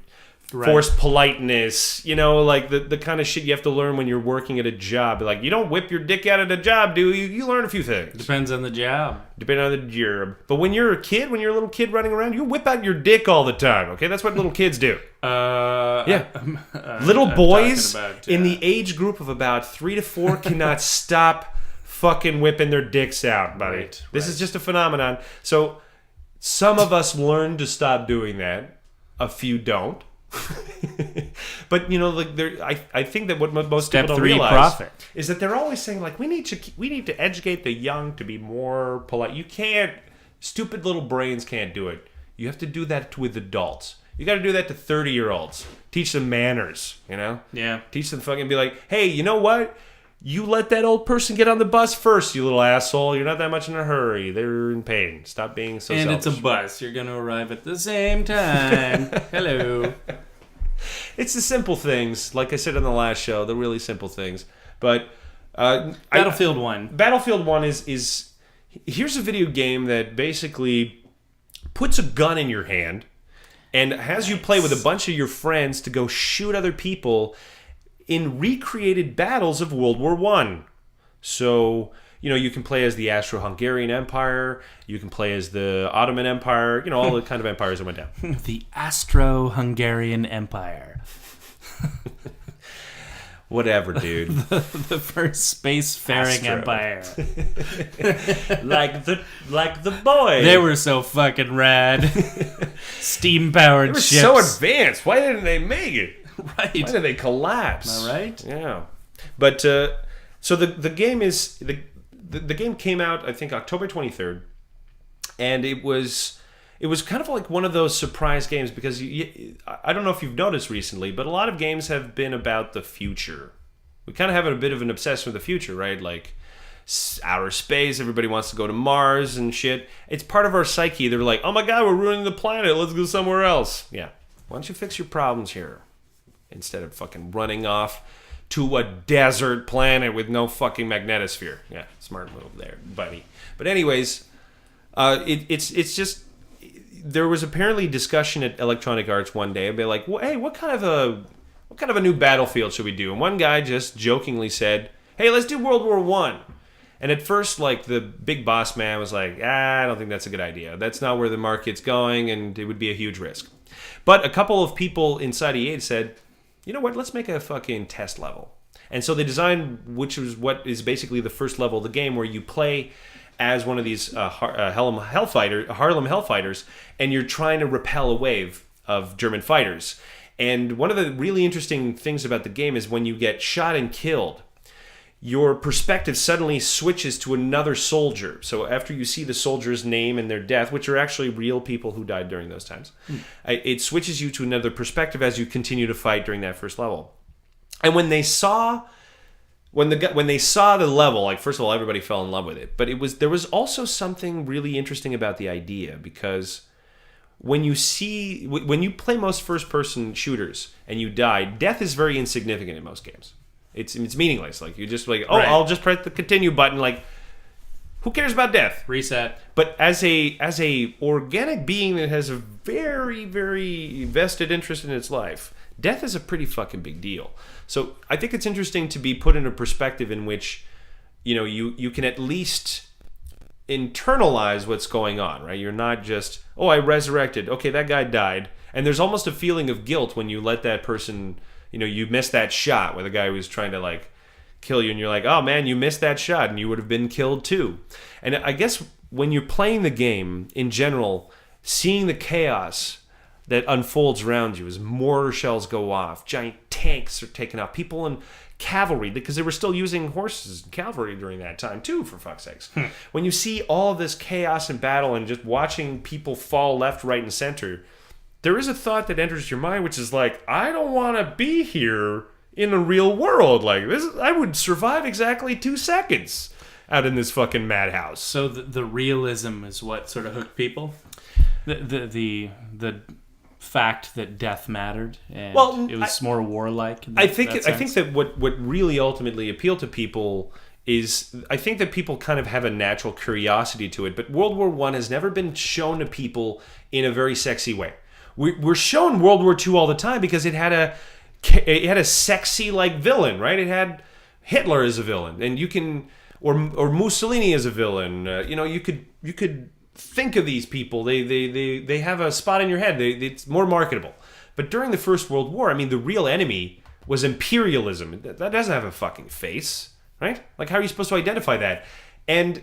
forced politeness, like the kind of shit you have to learn when you're working at a job. Like, you don't whip your dick out at a job, do you? You learn a few things. Depends on the job. But when you're a little kid running around, you whip out your dick all the time, okay? That's what little kids do. Little boys in the age group of about 3 to 4 cannot stop fucking whipping their dicks out, buddy. This is just a phenomenon. So some of us learn to stop doing that. A few don't. But I think that what most people don't realize is that they're always saying like we need to educate the young to be more polite. You can't. Stupid little brains can't do it. You have to do that with adults. You got to do that to 30-year-olds. Teach them manners. Yeah. Teach them fucking be like, hey, you know what? You let that old person get on the bus first, you little asshole. You're not that much in a hurry. They're in pain. Stop being so selfish. And it's a bus. You're going to arrive at the same time. Hello. It's the simple things. Like I said on the last show, the really simple things. But Battlefield 1. Battlefield 1 is... Here's a video game that basically puts a gun in your hand and has you play with a bunch of your friends to go shoot other people in recreated battles of World War I. So, you can play as the Austro-Hungarian Empire, you can play as the Ottoman Empire, all the kind of empires that went down. The Austro-Hungarian Empire. Whatever, dude. The first spacefaring Astro. empire. like the boy. They were so fucking rad. Steam-powered They were ships. so advanced. Why didn't they make it? Right. Why did they collapse? Am I right? Yeah. But so the game is the game came out, I think, October 23rd, and it was kind of like one of those surprise games because I don't know if you've noticed recently, but a lot of games have been about the future. We kind of have a bit of an obsession with the future, right? Like outer space, everybody wants to go to Mars and shit. It's part of our psyche. They're like, oh my god, we're ruining the planet. Let's go somewhere else. Yeah. Why don't you fix your problems here instead of fucking running off to a desert planet with no fucking magnetosphere? Yeah, smart move there, buddy. But anyways, it's just... There was apparently discussion at Electronic Arts one day. They're like, well, hey, what kind of a new Battlefield should we do? And one guy just jokingly said, hey, let's do World War I. And at first, like, the big boss man was like, I don't think that's a good idea. That's not where the market's going, and it would be a huge risk. But a couple of people inside EA said, you know what, let's make a fucking test level. And so they designed, which was what is basically the first level of the game, where you play as one of these Harlem Hellfighters, and you're trying to repel a wave of German fighters. And one of the really interesting things about the game is when you get shot and killed, your perspective suddenly switches to another soldier. So after you see the soldier's name and their death, which are actually real people who died during those times, it switches you to another perspective as you continue to fight during that first level. And when they saw the level, like, first of all, everybody fell in love with it. But there was also something really interesting about the idea, because when you play most first-person shooters and you die, death is very insignificant in most games. It's meaningless. Like, you just like, oh, right. I'll just press the continue button. Like, who cares about death? Reset. But as a organic being that has a very, very vested interest in its life, death is a pretty fucking big deal. So I think it's interesting to be put in a perspective in which, you can at least internalize what's going on, right? You're not just, oh, I resurrected. Okay, that guy died. And there's almost a feeling of guilt when you let that person, you missed that shot where the guy was trying to, like, kill you, and you're like, oh man, you missed that shot and you would have been killed too. And I guess when you're playing the game in general, seeing the chaos that unfolds around you as mortar shells go off, giant tanks are taken out, people in cavalry, because they were still using horses and cavalry during that time too, for fuck's sakes. When you see all this chaos and battle and just watching people fall left, right, and center, there is a thought that enters your mind, which is like, I don't want to be here in the real world. Like, this, I would survive exactly 2 seconds out in this fucking madhouse. So the realism is what sort of hooked people? The fact that death mattered, and it was more warlike. I think that what really ultimately appealed to people is, I think that people kind of have a natural curiosity to it. But World War I has never been shown to people in a very sexy way. We're shown World War II all the time because it had a sexy, like, villain, right? It had Hitler as a villain, and you can, or Mussolini as a villain. You could think of these people. They have a spot in your head. It's more marketable. But during the First World War, I mean, the real enemy was imperialism. That doesn't have a fucking face, right? Like, how are you supposed to identify that? And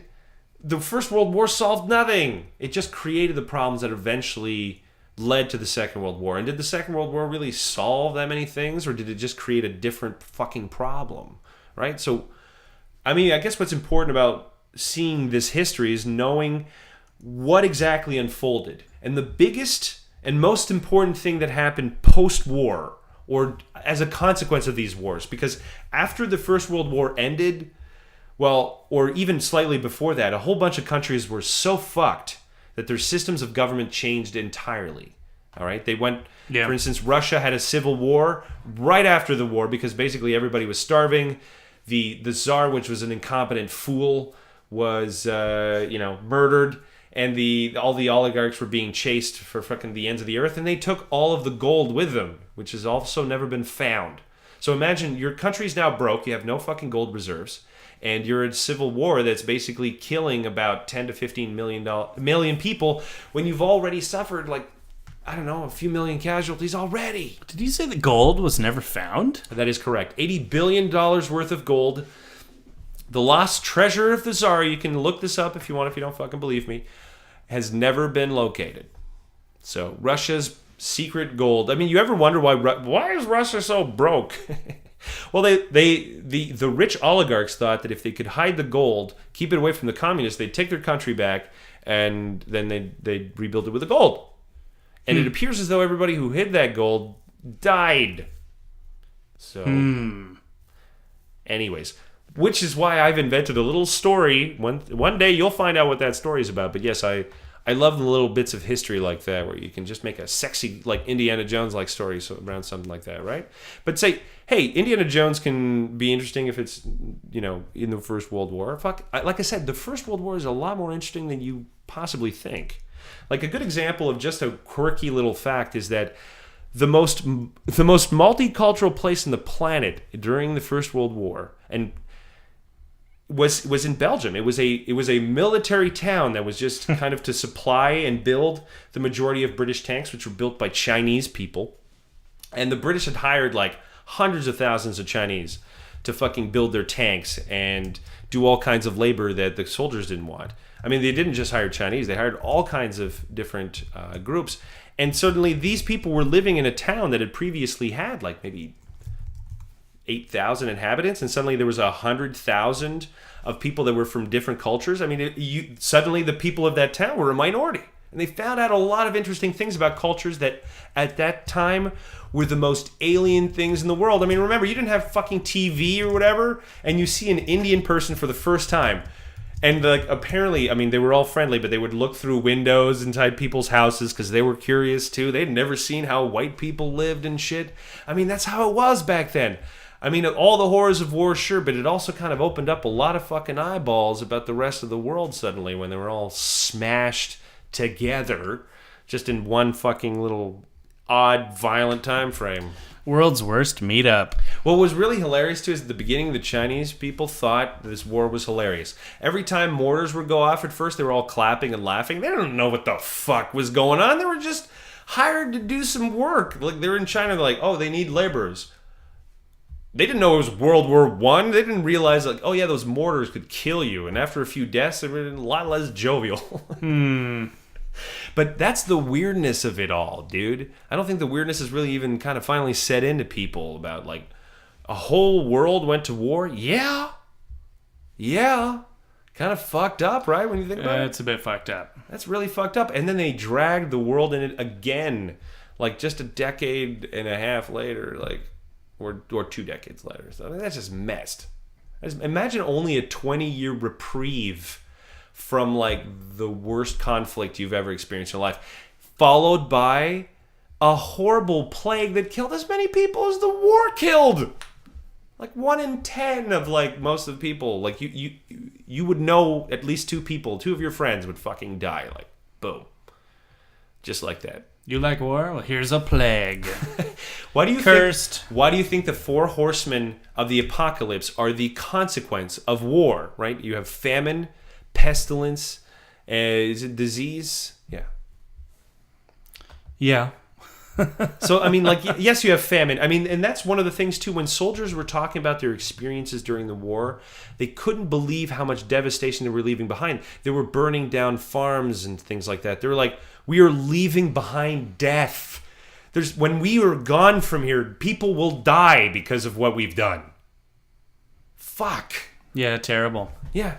the First World War solved nothing. It just created the problems that eventually led to the Second World War. And did the Second World War really solve that many things, or did it just create a different fucking problem, right? So, I mean, I guess what's important about seeing this history is knowing what exactly unfolded. And the biggest and most important thing that happened post-war, or as a consequence of these wars, because after the First World War ended, well, or even slightly before that, a whole bunch of countries were so fucked that their systems of government changed entirely. All right? They went, for instance, Russia had a civil war right after the war because basically everybody was starving. The Tsar, which was an incompetent fool, was murdered, and all the oligarchs were being chased for fucking the ends of the earth, and they took all of the gold with them, which has also never been found. So imagine your country's now broke, you have no fucking gold reserves, and you're in a civil war that's basically killing about 10 to 15 million people when you've already suffered like I don't know, a few million casualties already. Did you say the gold was never found? That is correct. $80 billion worth of gold. The lost treasure of the Tsar, you can look this up if you want, if you don't fucking believe me, has never been located. So Russia's secret gold. I mean, you ever wonder why is Russia so broke? Well, the rich oligarchs thought that if they could hide the gold, keep it away from the communists, they'd take their country back, and then they'd rebuild it with the gold. And it appears as though everybody who hid that gold died. So, anyways, which is why I've invented a little story. One day you'll find out what that story is about. But yes, I love the little bits of history like that where you can just make a sexy, like Indiana Jones-like story around something like that, right? But say, hey, Indiana Jones can be interesting if it's, in the First World War. Like I said, the First World War is a lot more interesting than you possibly think. Like a good example of just a quirky little fact is that the most multicultural place on the planet during the First World War and was in Belgium. It was a military town that was just kind of to supply and build the majority of British tanks, which were built by Chinese people. And the British had hired like hundreds of thousands of Chinese to fucking build their tanks and do all kinds of labor that the soldiers didn't want. I mean, they didn't just hire Chinese. They hired all kinds of different groups. And suddenly these people were living in a town that had previously had like maybe 8,000 inhabitants, and suddenly there was 100,000 of people that were from different cultures. I mean, suddenly the people of that town were a minority. And they found out a lot of interesting things about cultures that at that time were the most alien things in the world. I mean, remember, you didn't have fucking TV or whatever, and you see an Indian person for the first time. And apparently, I mean, they were all friendly, but they would look through windows inside people's houses because they were curious too. They'd never seen how white people lived and shit. I mean, that's how it was back then. I mean, all the horrors of war, sure, but it also kind of opened up a lot of fucking eyeballs about the rest of the world suddenly when they were all smashed together just in one fucking little odd, violent time frame. World's worst meetup. What was really hilarious too is at the beginning the Chinese people thought this war was hilarious. Every time mortars would go off at first, they were all clapping and laughing. They didn't know what the fuck was going on. They were just hired to do some work. Like they were in China, they're like, oh, they need laborers. They didn't know it was World War I. They didn't realize, like, oh yeah, those mortars could kill you. And after a few deaths, they were a lot less jovial. But that's the weirdness of it all, dude. I don't think the weirdness is really even kind of finally set into people about, like, a whole world went to war. Yeah. Kind of fucked up, right, when you think about it? It's a bit fucked up. That's really fucked up. And then they dragged the world in it again, like, just a decade and a half later, like, or 2 decades later. So I mean, that's just messed. Imagine only a 20-year reprieve from like the worst conflict you've ever experienced in your life, followed by a horrible plague that killed as many people as the war killed. Like 1 in 10 of like most of the people. Like you would know at least 2 people, 2 of your friends would fucking die. Like boom, just like that. You like war? Well, here's a plague. Why do you Cursed. Why do you think the 4 horsemen of the apocalypse are the consequence of war? Right? You have famine, pestilence, is it disease? Yeah. So, I mean, like, yes, you have famine. I mean, and that's one of the things, too. When soldiers were talking about their experiences during the war, they couldn't believe how much devastation they were leaving behind. They were burning down farms and things like that. They were like, we are leaving behind death. When we are gone from here, people will die because of what we've done. Fuck. Yeah, terrible. Yeah.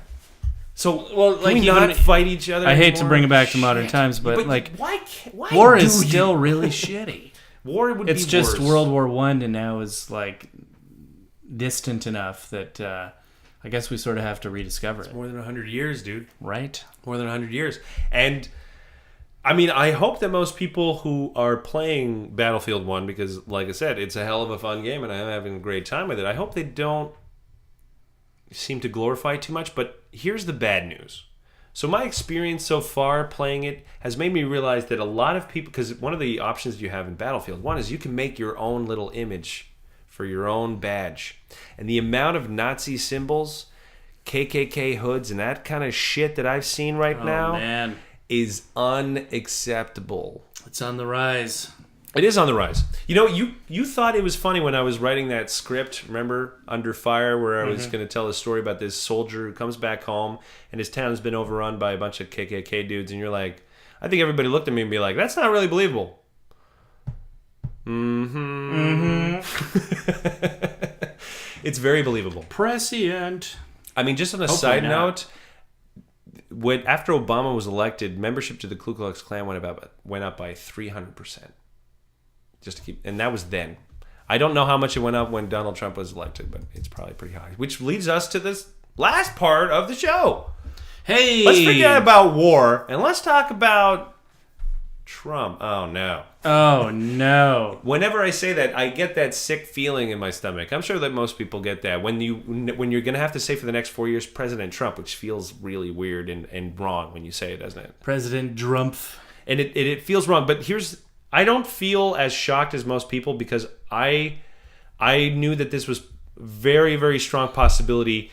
So, can we even not fight each other I anymore? hate to bring it back to modern times, but like, why war is still really shitty. War would It's be just worse. World War I, and now is like distant enough that I guess we sort of have to rediscover it. More than 100 years, dude. Right? More than 100 years. And, I mean, I hope that most people who are playing Battlefield 1, because, like I said, it's a hell of a fun game, and I'm having a great time with it, I hope they don't seem to glorify it too much, but here's the bad news. So my experience so far playing it has made me realize that a lot of people, because one of the options you have in Battlefield 1 is you can make your own little image for your own badge. And the amount of Nazi symbols, KKK hoods, and that kind of shit that I've seen right now, man. is unacceptable. It's on the rise. It is on the rise. You know, you thought it was funny when I was writing that script, remember, Under Fire, where I was going to tell a story about this soldier who comes back home and his town has been overrun by a bunch of KKK dudes, and you're like, I think everybody looked at me and be like, that's not really believable. It's very believable. Prescient. I mean, just on a side note, after Obama was elected, membership to the Ku Klux Klan went up by 300%. Just to keep, and that was then. I don't know how much it went up when Donald Trump was elected, but it's probably pretty high. Which leads us to this last part of the show. Hey, let's forget about war and let's talk about Trump. Oh no. Oh no. Whenever I say that, I get that sick feeling in my stomach. I'm sure that most people get that when you're going to have to say for the next 4 years President Trump, which feels really weird and wrong when you say it, doesn't it? President Drumpf. And it feels wrong, but I don't feel as shocked as most people because I knew that this was very, very strong possibility.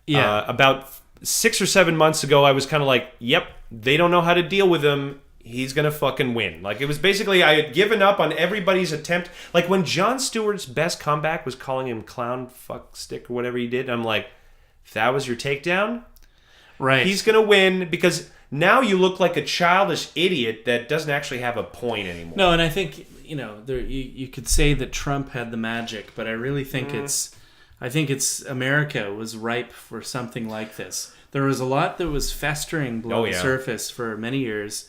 Yeah. About 6 or 7 months ago, I was kind of like, yep, they don't know how to deal with him. He's going to fucking win. Like, it was basically, I had given up on everybody's attempt. Like, when Jon Stewart's best comeback was calling him clown fuck stick or whatever he did, I'm like, if that was your takedown? Right. He's going to win because now you look like a childish idiot that doesn't actually have a point anymore. No, and I think, you could say that Trump had the magic, but I really think it's America was ripe for something like this. There was a lot that was festering below the surface for many years.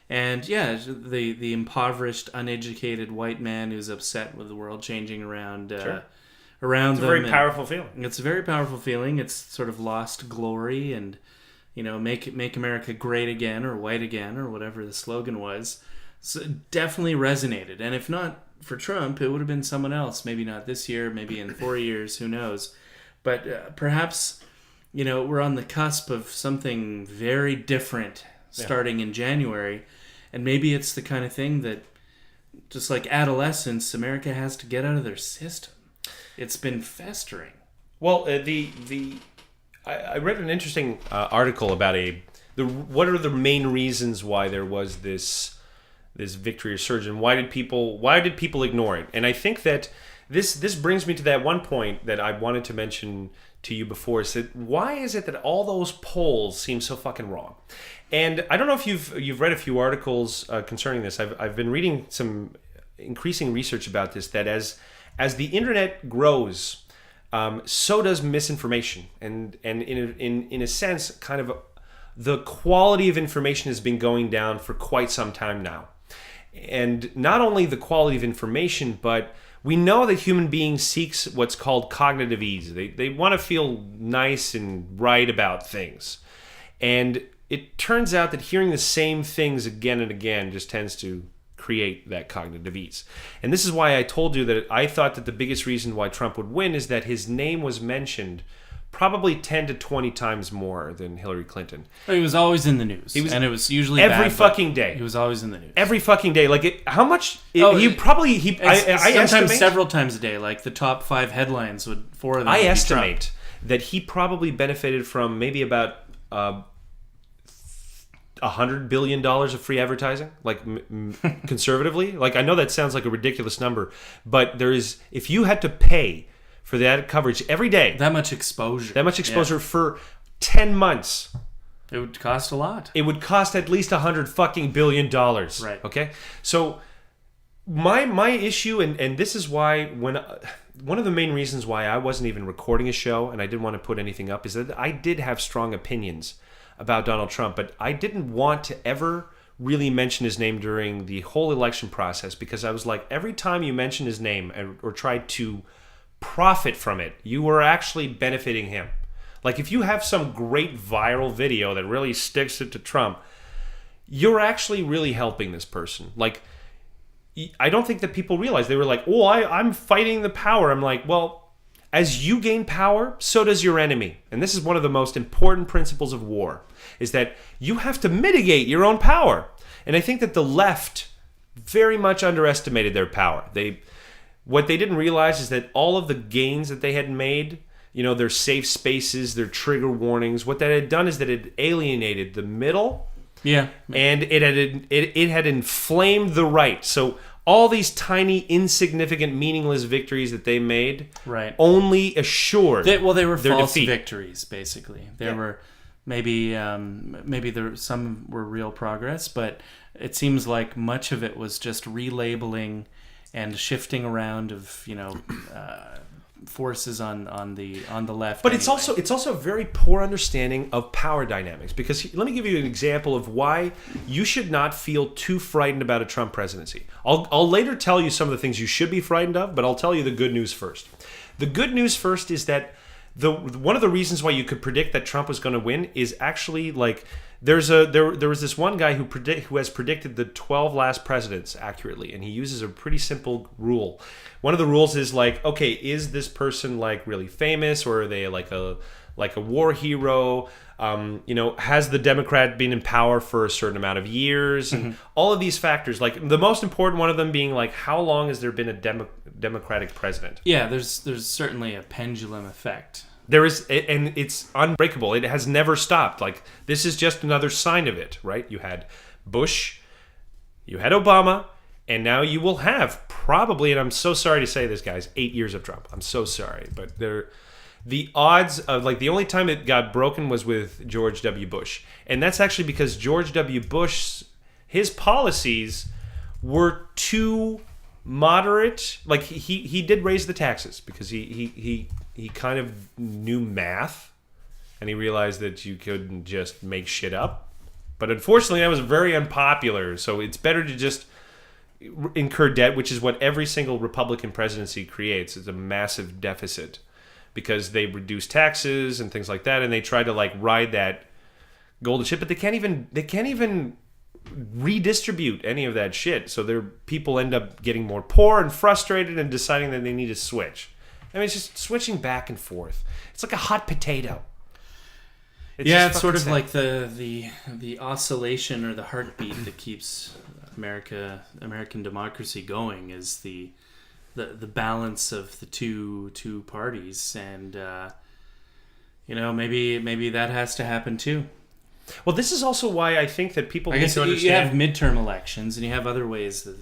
And the impoverished, uneducated white man who's upset with the world changing around around it's them. It's a very powerful feeling. It's a very powerful feeling. It's sort of lost glory and, make America great again or white again or whatever the slogan was. So it definitely resonated. And if not for Trump, it would have been someone else. Maybe not this year, maybe in 4 years, who knows. But perhaps, we're on the cusp of something very different starting in January. And maybe it's the kind of thing that, just like adolescence, America has to get out of their system. It's been festering. Well, I read an interesting article about what are the main reasons why there was this victory or surge, and why did people ignore it? And I think that this brings me to that one point that I wanted to mention to you before. Is that why is it that all those polls seem so fucking wrong? And I don't know if you've read a few articles concerning this. I've been reading some increasing research about this. That as the internet grows, so does misinformation, and in a sense, kind of the quality of information has been going down for quite some time now. And not only the quality of information, but we know that human beings seeks what's called cognitive ease. They want to feel nice and right about things, and it turns out that hearing the same things again and again just tends to create that cognitive ease. And this is why I told you that I thought that the biggest reason why Trump would win is that his name was mentioned probably 10 to 20 times more than Hillary Clinton. He was always in the news. And it was usually every fucking day. He was always in the news. Every fucking day. Like, how much... I sometimes estimate, several times a day. Like, the top 5 headlines would... 4 of them I would estimate that he probably benefited from maybe about... $100 billion of free advertising, like conservatively. Like, I know that sounds like a ridiculous number, but if you had to pay for that coverage every day, that much exposure for 10 months, it would cost a lot. It would cost at least $100 billion. Right. Okay. So my issue, and this is why one of the main reasons why I wasn't even recording a show and I didn't want to put anything up is that I did have strong opinions about Donald Trump, but I didn't want to ever really mention his name during the whole election process, because I was like, every time you mention his name or tried to profit from it, you were actually benefiting him. Like, if you have some great viral video that really sticks it to Trump, you're actually really helping this person. Like, I don't think that people realize. They were like, oh, I'm fighting the power. I'm like, well, as you gain power, so does your enemy. And this is one of the most important principles of war, is that you have to mitigate your own power. And I think that the left very much underestimated their power. What they didn't realize is that all of the gains that they had made, their safe spaces, their trigger warnings, what that had done is that it alienated the middle Yeah. And it had inflamed the right. So all these tiny, insignificant, meaningless victories that they made Right. only assured they were their false defeat. victories, basically. There were maybe some were real progress, but it seems like much of it was just relabeling and shifting around of forces on the left. But it's also a very poor understanding of power dynamics, because let me give you an example of why you should not feel too frightened about a Trump presidency. I'll later tell you some of the things you should be frightened of, but I'll tell you the good news first. The good news first is that one of the reasons why you could predict that Trump was going to win is actually like there was this one guy who has predicted the 12 last presidents accurately, and he uses a pretty simple rule. One of the rules is like, okay, is this person like really famous, or are they like a war hero? Has the Democrat been in power for a certain amount of years? And all of these factors, like the most important one of them being like, how long has there been a Democratic president? Yeah, there's certainly a pendulum effect. There is, and it's unbreakable. It has never stopped. Like, this is just another sign of it, right? You had Bush, you had Obama, and now you will have probably, and I'm so sorry to say this, guys, 8 years of Trump. I'm so sorry, but the odds of, like, the only time it got broken was with George W. Bush. And that's actually because George W. Bush, his policies were too moderate. Like, he did raise the taxes because he kind of knew math, and he realized that you couldn't just make shit up. But unfortunately, that was very unpopular. So it's better to just incur debt, which is what every single Republican presidency creates. It's a massive deficit because they reduce taxes and things like that, and they try to like ride that golden ship, but they can't even redistribute any of that shit. So their people end up getting more poor and frustrated and deciding that they need to switch. I mean, it's just switching back and forth. It's like a hot potato. It's sort of sad. Like the oscillation or the heartbeat that keeps American democracy going is the balance of the two parties, and maybe that has to happen too. Well, this is also why I think that people need to understand. You have midterm elections, and you have other ways that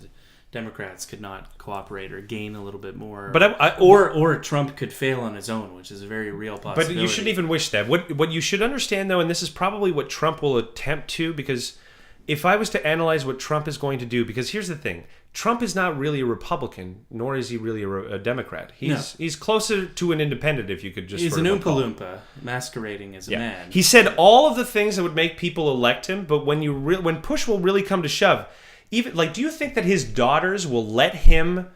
Democrats could not cooperate or gain a little bit more, but or Trump could fail on his own, which is a very real possibility. But you shouldn't even wish that. What you should understand, though, and this is probably what Trump will attempt to, because if I was to analyze what Trump is going to do, because here's the thing: Trump is not really a Republican, nor is he really a Democrat. He's closer to an independent, if you could just. He's an Oompa Loompa masquerading as a man. He said all of the things that would make people elect him, but when push will really come to shove. Even like, do you think that his daughters will let him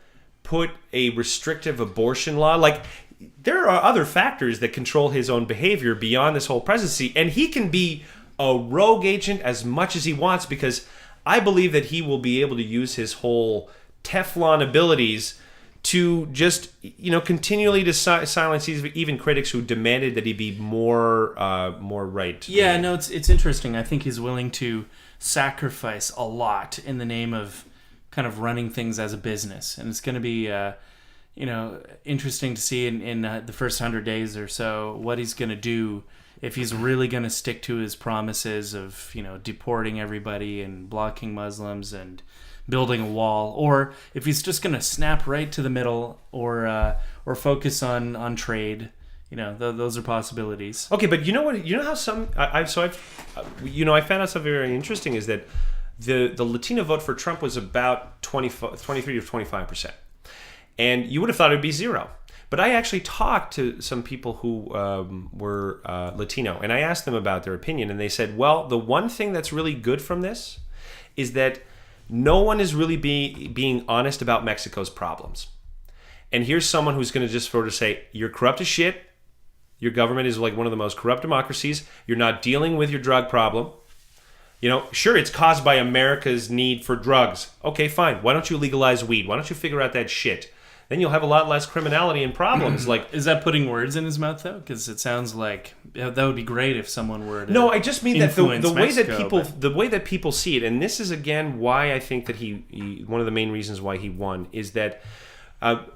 put a restrictive abortion law? Like, there are other factors that control his own behavior beyond this whole presidency, and he can be a rogue agent as much as he wants, because I believe that he will be able to use his whole Teflon abilities to just continually to silence even critics who demanded that he be more right. Yeah, no, it's interesting. I think he's willing to sacrifice a lot in the name of kind of running things as a business, and it's going to be interesting to see in the first 100 days or so what he's going to do, if he's really going to stick to his promises of deporting everybody and blocking Muslims and building a wall, or if he's just going to snap right to the middle, or focus on trade. Those are possibilities. Okay, but you know what? You know how I found out something very interesting is that the Latino vote for Trump was about 23 to 25%, and you would have thought it would be zero. But I actually talked to some people who were Latino, and I asked them about their opinion, and they said, well, the one thing that's really good from this is that no one is really being honest about Mexico's problems. And here's someone who's going to just sort of say, you're corrupt as shit. Your government is like one of the most corrupt democracies. You're not dealing with your drug problem. Sure, it's caused by America's need for drugs. Okay, fine. Why don't you legalize weed? Why don't you figure out that shit? Then you'll have a lot less criminality and problems. Like, is that putting words in his mouth though? Because it sounds like that would be great if someone were to. No, I just mean that the way that people see it, and this is again why I think that he one of the main reasons why he won is that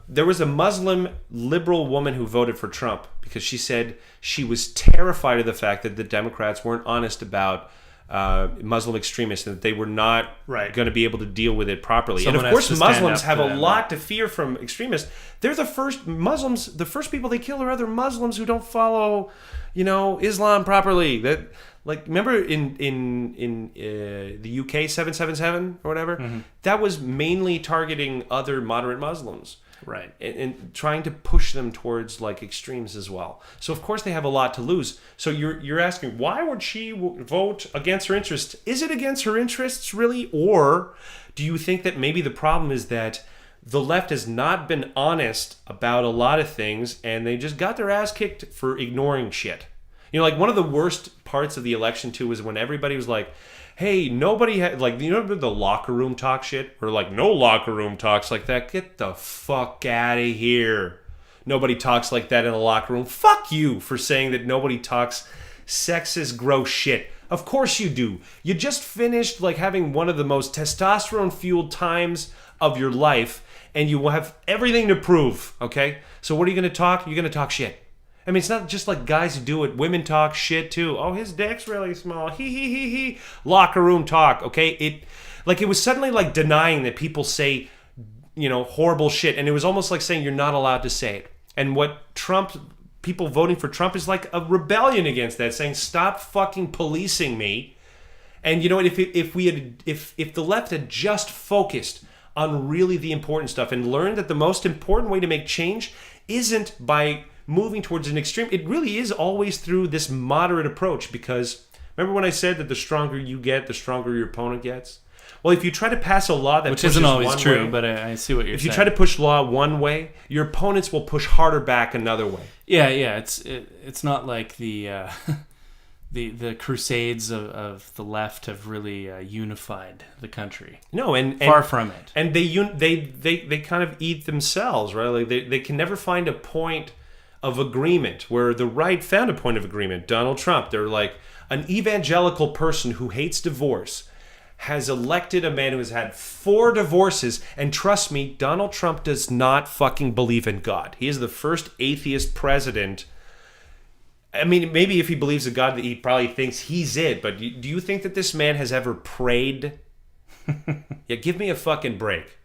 there was a Muslim liberal woman who voted for Trump because she said she was terrified of the fact that the Democrats weren't honest about Muslim extremists, and that they were not Right. going to be able to deal with it properly. Someone and of has course, to stand Muslims up have to a them. lot to fear from extremists. They're the first people they kill are other Muslims who don't follow, Islam properly. That, like, remember in the UK 777 or whatever, that was mainly targeting other moderate Muslims. Right. And trying to push them towards like extremes as well. So of course they have a lot to lose. So you're asking, why would she vote against her interests? Is it against her interests really, or do you think that maybe the problem is that the left has not been honest about a lot of things, and they just got their ass kicked for ignoring shit? Like one of the worst parts of the election too was when everybody was like, hey, nobody had, like, the locker room talk shit? Or like, no locker room talks like that. Get the fuck out of here. Nobody talks like that in the locker room. Fuck you for saying that nobody talks sexist, gross shit. Of course you do. You just finished like having one of the most testosterone-fueled times of your life, and you will have everything to prove, okay? So what are you going to talk? You're going to talk shit. I mean, it's not just like guys who do it. Women talk shit too. Oh, his dick's really small. He. Locker room talk. Okay, it was suddenly like denying that people say, horrible shit, and it was almost like saying you're not allowed to say it. And what people voting for Trump is like a rebellion against that, saying stop fucking policing me. And you know what? If the left had just focused on really the important stuff and learned that the most important way to make change isn't by moving towards an extreme, it really is always through this moderate approach. Because remember when I said that the stronger you get, the stronger your opponent gets? Well, if you try to pass a law that which pushes isn't always one true, way, but I see what you're saying. if you try to push law one way, your opponents will push harder back another way. Yeah. It's not like the the crusades of the left have really unified the country. No, and far from it. And they kind of eat themselves, right? Like they can never find a point of agreement where the right found a point of agreement. Donald Trump, they're like, an evangelical person who hates divorce has elected a man who has had 4 divorces, and trust me, Donald Trump does not fucking believe in God. He is the first atheist president. I mean, maybe if he believes in God, that he probably thinks he's it, but do you think that this man has ever prayed? Yeah, give me a fucking break.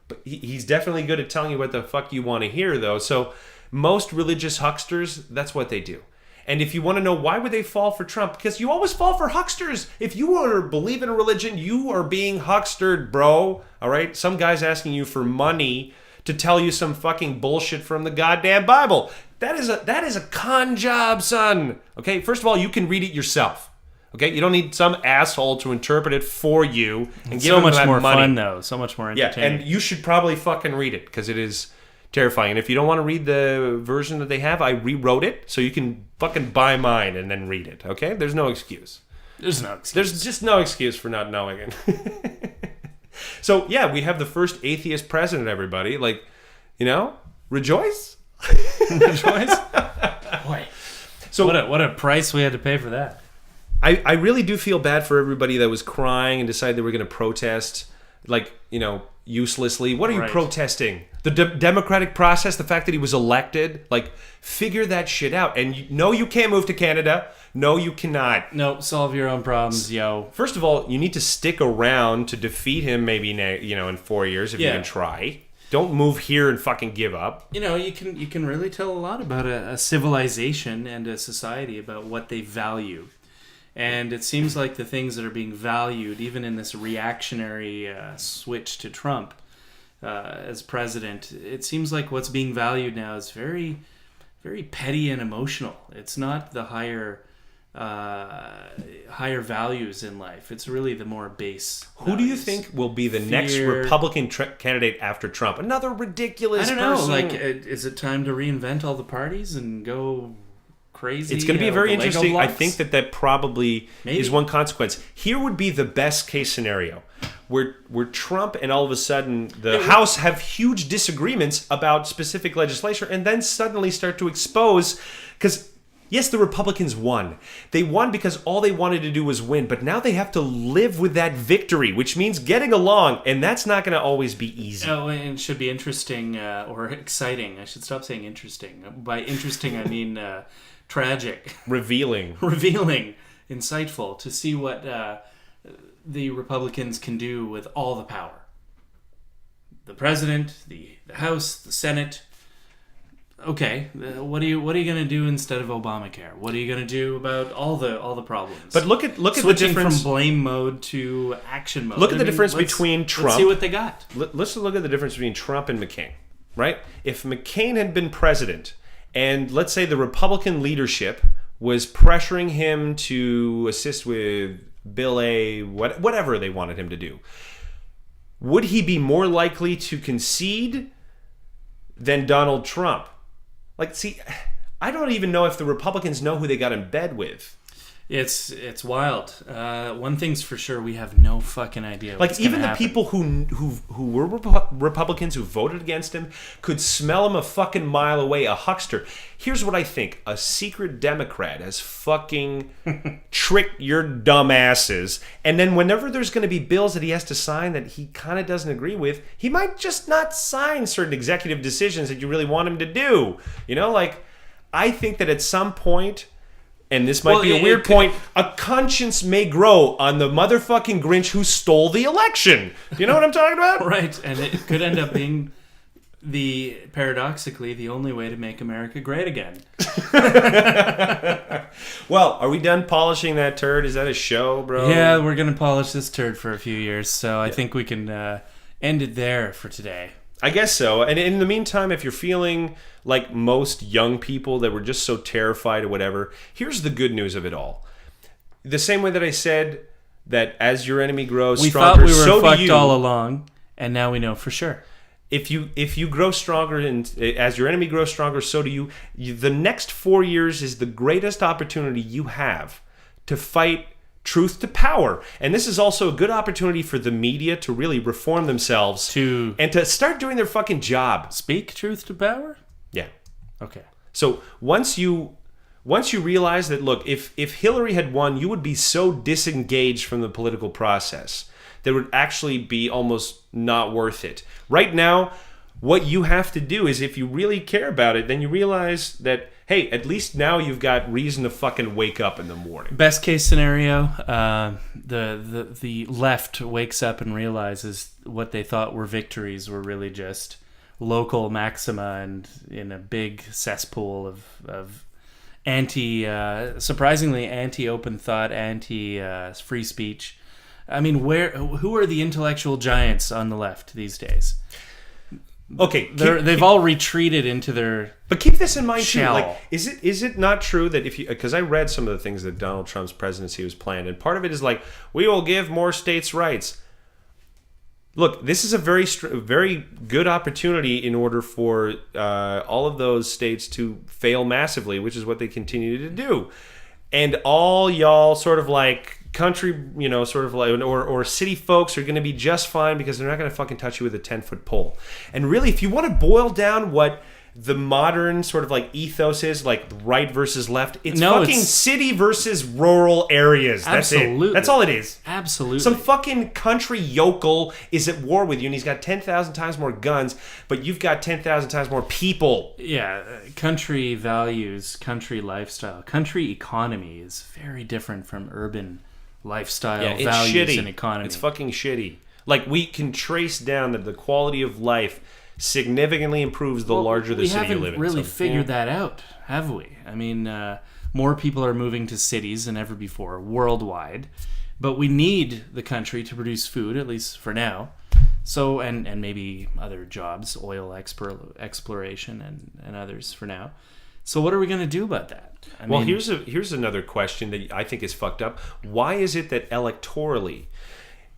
But he's definitely good at telling you what the fuck you want to hear, though. So most religious hucksters, that's what they do. And if you want to know why would they fall for Trump, because you always fall for hucksters. If you believe in a religion, you are being huckstered, bro. All right? Some guy's asking you for money to tell you some fucking bullshit from the goddamn Bible. That is a con job, son. Okay? First of all, you can read it yourself. Okay? You don't need some asshole to interpret it for you and give so him much that more money. fun, though. So much more entertaining. Yeah, and you should probably fucking read it, because it is terrifying. And if you don't want to read the version that they have, I rewrote it, so you can fucking buy mine and then read it, okay? There's no excuse. There's no excuse. There's just no excuse for not knowing it. So, yeah, we have the first atheist president, everybody. Like, rejoice? Rejoice? Boy. So what a price we had to pay for that. I really do feel bad for everybody that was crying and decided they were going to protest, like, uselessly. What are you protesting? The democratic process, the fact that he was elected? Like, figure that shit out. And you can't move to Canada. No, you cannot. No, solve your own problems, yo. First of all, you need to stick around to defeat him maybe, in 4 years if you can try. Don't move here and fucking give up. You can really tell a lot about a civilization and a society about what they value. And it seems like the things that are being valued, even in this reactionary switch to Trump as president, it seems like what's being valued now is very, very petty and emotional. It's not the higher values in life. It's really the more base Who do you think will be the next Republican candidate after Trump? Another ridiculous person? I don't know. Like, is it time to reinvent all the parties and go crazy? It's going to be very interesting. I think that probably is one consequence. Here would be the best case scenario, where Trump and all of a sudden the House have huge disagreements about specific legislation, and then suddenly start to expose, because yes, the Republicans won. They won because all they wanted to do was win, but now they have to live with that victory, which means getting along, and that's not going to always be easy. Oh, and it should be interesting or exciting. I should stop saying interesting. By interesting, I mean tragic. Revealing. insightful to see what the Republicans can do with all the power. The president, the House, the Senate. Okay, what are you going to do instead of Obamacare? What are you going to do about all the problems? But look at the Switching difference from blame mode to action mode. Look at the difference between Trump. Let's see what they got. Let's look at the difference between Trump and McCain, right? If McCain had been president, and let's say the Republican leadership was pressuring him to assist with Bill A, whatever they wanted him to do, would he be more likely to concede than Donald Trump? Like, see, I don't even know if the Republicans know who they got in bed with. It's wild. One thing's for sure, we have no fucking idea. Like, even the people who were Republicans who voted against him could smell him a fucking mile away, a huckster. Here's what I think. A secret Democrat has fucking tricked your dumb asses. And then whenever there's going to be bills that he has to sign that he kind of doesn't agree with, he might just not sign certain executive decisions that you really want him to do. You know, like, I think that at some point... And this might be a weird point. A conscience may grow on the motherfucking Grinch who stole the election. Do you know what I'm talking about? Right, and it could end up being paradoxically the only way to make America great again. Well, are we done polishing that turd? Is that a show, bro? Yeah, we're gonna polish this turd for a few years, so I think we can end it there for today. I guess so. And in the meantime, if you're feeling like most young people that were just so terrified or whatever, here's the good news of it all. The same way that I said that as your enemy grows stronger, so do you. We thought we were fucked all along, and now we know for sure. If you grow stronger, and as your enemy grows stronger, so do you. The next 4 years is the greatest opportunity you have to fight truth to power. And this is also a good opportunity for the media to really reform themselves and to start doing their fucking job. Speak truth to power? Yeah. Okay. So once you realize that, look, if Hillary had won, you would be so disengaged from the political process that it would actually be almost not worth it. Right now, what you have to do is, if you really care about it, then you realize that, hey, at least now you've got reason to fucking wake up in the morning. Best case scenario, the left wakes up and realizes what they thought were victories were really just local maxima and in a big cesspool of surprisingly anti-open thought, anti-free speech. I mean, who are the intellectual giants on the left these days? Okay, they've all retreated into their. But keep this in mind shell. too. Like, is it not true that because I read some of the things that Donald Trump's presidency was planned, and part of it is like, we will give more states rights. Look, this is a very good opportunity in order for all of those states to fail massively, which is what they continue to do. And all y'all sort of like country, sort of like, or city folks are going to be just fine because they're not going to fucking touch you with a 10-foot pole. And really, if you want to boil down what the modern sort of like ethos is, like right versus left, it's city versus rural areas. That's absolutely. it. That's all it is. Absolutely. Some fucking country yokel is at war with you, and he's got 10,000 times more guns, but you've got 10,000 times more people. Yeah, country values, country lifestyle, country economy is very different from urban lifestyle values shitty. And economy. It's fucking shitty. Like, we can trace down that the quality of life significantly improves the larger the city you live in. We haven't really figured that out, have we? I mean, more people are moving to cities than ever before, worldwide. But we need the country to produce food, at least for now. So, and maybe other jobs, oil exploration and others for now. So what are we going to do about that? I mean, here's another question that I think is fucked up. Why is it that electorally,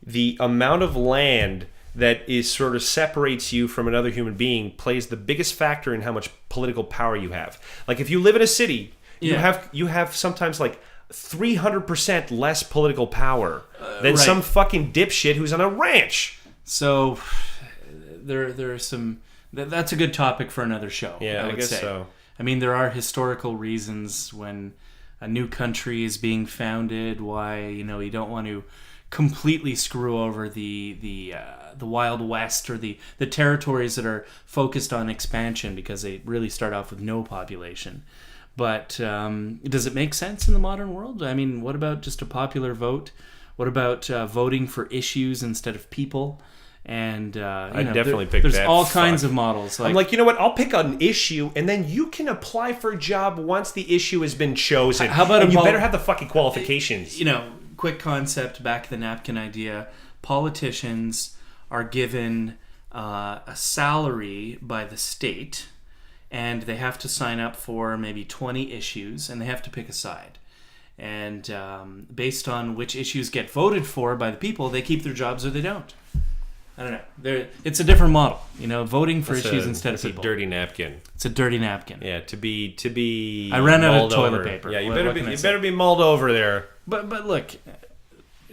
the amount of land that is sort of separates you from another human being plays the biggest factor in how much political power you have? Like, if you live in a city, you have sometimes like 300% less political power than some fucking dipshit who's on a ranch. So there are some. That's a good topic for another show. Yeah, I guess so. I mean, there are historical reasons when a new country is being founded, why you don't want to completely screw over the Wild West or the territories that are focused on expansion because they really start off with no population. But does it make sense in the modern world? I mean, what about just a popular vote? What about voting for issues instead of people? And I'd definitely pick there's that. all kinds of models. I'm like, you know what? I'll pick an issue, and then you can apply for a job once the issue has been chosen. How about you better have the fucking qualifications. You know, quick concept, back of the napkin idea. Politicians are given a salary by the state, and they have to sign up for maybe 20 issues, and they have to pick a side. And based on which issues get voted for by the people, they keep their jobs or they don't. I don't know. It's a different model, you know, voting for issues instead of people. It's a dirty napkin. It's a dirty napkin. Yeah, to be. I ran out of toilet paper. Yeah, you better be mulled over there. But look,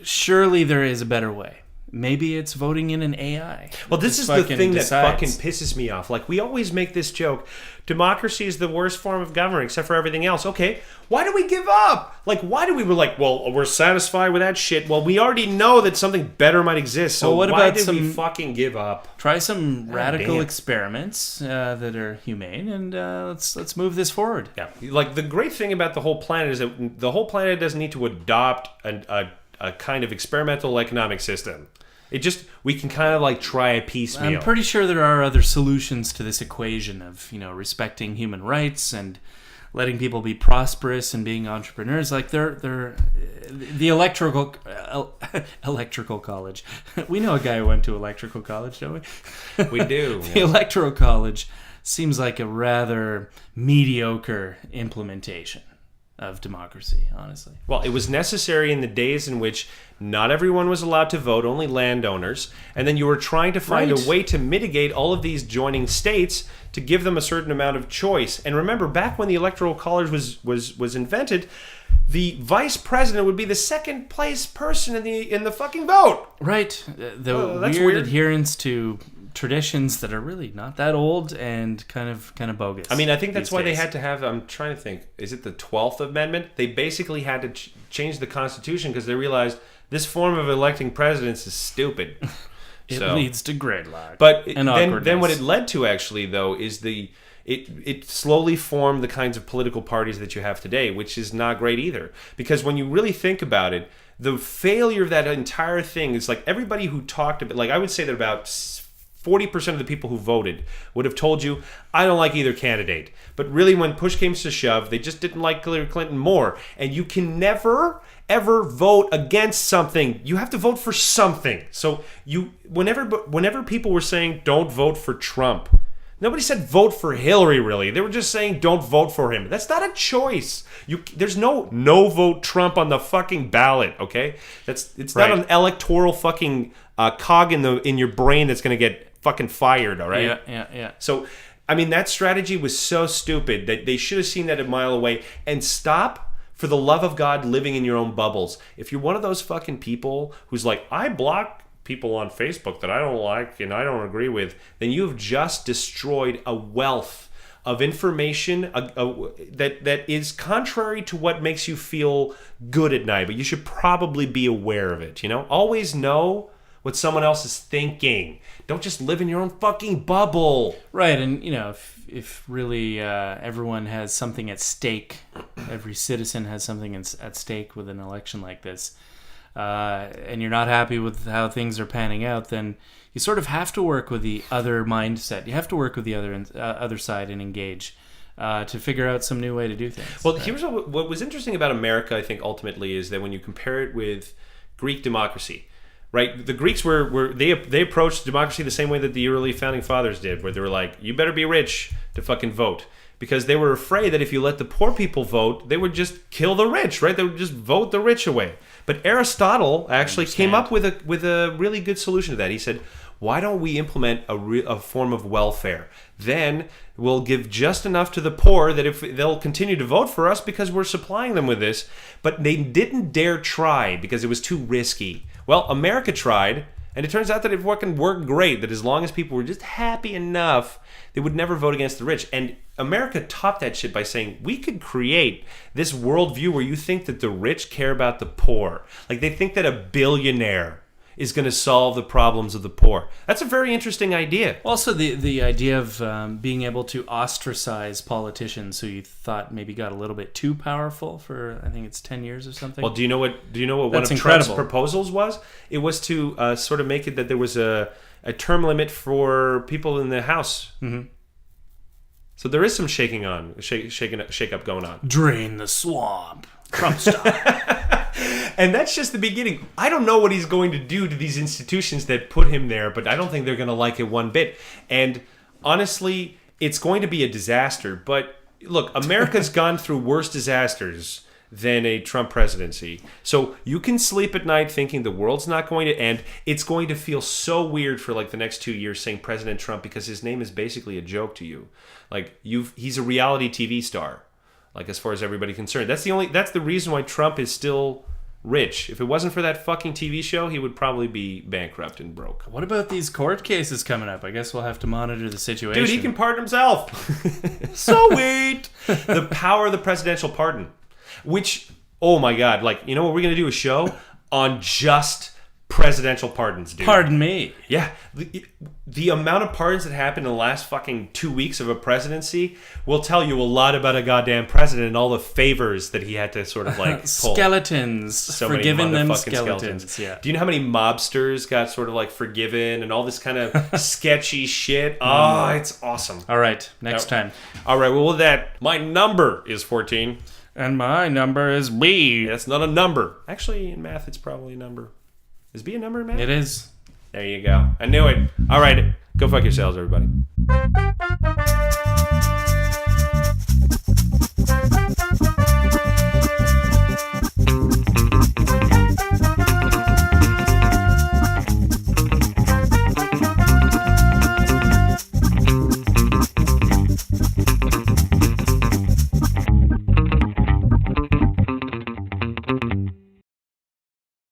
surely there is a better way. Maybe it's voting in an AI. Well, this is the thing that fucking pisses me off. Like, we always make this joke. Democracy is the worst form of government except for everything else. Okay, why do we give up? Like, why do we were like, well, we're satisfied with that shit. Well, we already know that something better might exist. So why did we fucking give up? Try some radical experiments that are humane, and let's move this forward. Yeah, like the great thing about the whole planet is that the whole planet doesn't need to adopt a kind of experimental economic system. We can kind of like try a piecemeal. I'm pretty sure there are other solutions to this equation of, you know, respecting human rights and letting people be prosperous and being entrepreneurs. Like they're the electrical college. We know a guy who went to electrical college, don't we? We do. The electoral college seems like a rather mediocre implementation of democracy, honestly. Well, it was necessary in the days in which not everyone was allowed to vote, only landowners, and then you were trying to find a way to mitigate all of these joining states to give them a certain amount of choice. And remember, back when the Electoral College was invented, the vice president would be the second place person in the fucking vote. Right. The weird adherence to traditions that are really not that old and kind of bogus. I mean, I think that's why they had to have, I'm trying to think, is it the 12th Amendment? They basically had to change the Constitution because they realized this form of electing presidents is stupid. It leads to gridlock. But then what it led to, actually, though, is it slowly formed the kinds of political parties that you have today, which is not great either. Because when you really think about it, the failure of that entire thing is like everybody who talked about, like I would say that about 40% of the people who voted would have told you, I don't like either candidate. But really, when push came to shove, they just didn't like Hillary Clinton more. And you can never, ever vote against something. You have to vote for something. So whenever people were saying, don't vote for Trump, nobody said vote for Hillary, really. They were just saying, don't vote for him. That's not a choice. There's no vote Trump on the fucking ballot, okay? It's not an electoral fucking cog in your brain that's going to get fucking fired, all right? Yeah. So, I mean, that strategy was so stupid that they should have seen that a mile away. And stop, for the love of God, living in your own bubbles. If you're one of those fucking people who's like, I block people on Facebook that I don't like and I don't agree with, then you have just destroyed a wealth of information that is contrary to what makes you feel good at night. But you should probably be aware of it, you know? Always know what someone else is thinking. Don't just live in your own fucking bubble. Right, and you know, if really everyone has something at stake, every citizen has something at stake with an election like this, and you're not happy with how things are panning out, then you sort of have to work with the other mindset. You have to work with the other side and engage to figure out some new way to do things. Well, here's what was interesting about America, I think, ultimately, is that when you compare it with Greek democracy, right? The Greeks they approached democracy the same way that the early founding fathers did, where they were like, you better be rich to fucking vote. Because they were afraid that if you let the poor people vote, they would just kill the rich, right? They would just vote the rich away. But Aristotle actually came up with a really good solution to that. He said, why don't we implement a form of welfare? Then we'll give just enough to the poor that if they'll continue to vote for us because we're supplying them with this. But they didn't dare try because it was too risky. Well, America tried, and it turns out that it fucking worked great, that as long as people were just happy enough, they would never vote against the rich. And America topped that shit by saying, we could create this worldview where you think that the rich care about the poor. Like, they think that a billionaire is going to solve the problems of the poor. That's a very interesting idea. Also, the idea of being able to ostracize politicians who you thought maybe got a little bit too powerful for, I think it's 10 years or something. Well, do you know what one That's of incredible. Trump's proposals was? It was to sort of make it that there was a term limit for people in the House. Mm-hmm. So there is some shake up going on. Drain the swamp. Trump style. And that's just the beginning. I don't know what he's going to do to these institutions that put him there, but I don't think they're going to like it one bit. And honestly, it's going to be a disaster. But look, America's gone through worse disasters than a Trump presidency. So you can sleep at night thinking the world's not going to end. It's going to feel so weird for like the next 2 years saying President Trump because his name is basically a joke to you. Like he's a reality TV star. Like as far as everybody concerned. That's the reason why Trump is still rich. If it wasn't for that fucking TV show, he would probably be bankrupt and broke. What about these court cases coming up? I guess we'll have to monitor the situation. Dude, he can pardon himself. Sweet. The power of the presidential pardon. Which, oh my God, like, you know what, we're going to do a show on just presidential pardons, dude. Pardon me. Yeah. The amount of pardons that happened in the last fucking 2 weeks of a presidency will tell you a lot about a goddamn president and all the favors that he had to sort of like pull. Skeletons. So forgiving them motherfucking skeletons. Yeah. Do you know how many mobsters got sort of like forgiven and all this kind of sketchy shit? Oh, it's awesome. All right. Next time. All right. Well, with that, my number is 14. And my number is B. That's not a number. Actually, in math, it's probably a number. Is B a number in math? It is. There you go. I knew it. All right. Go fuck yourselves, everybody.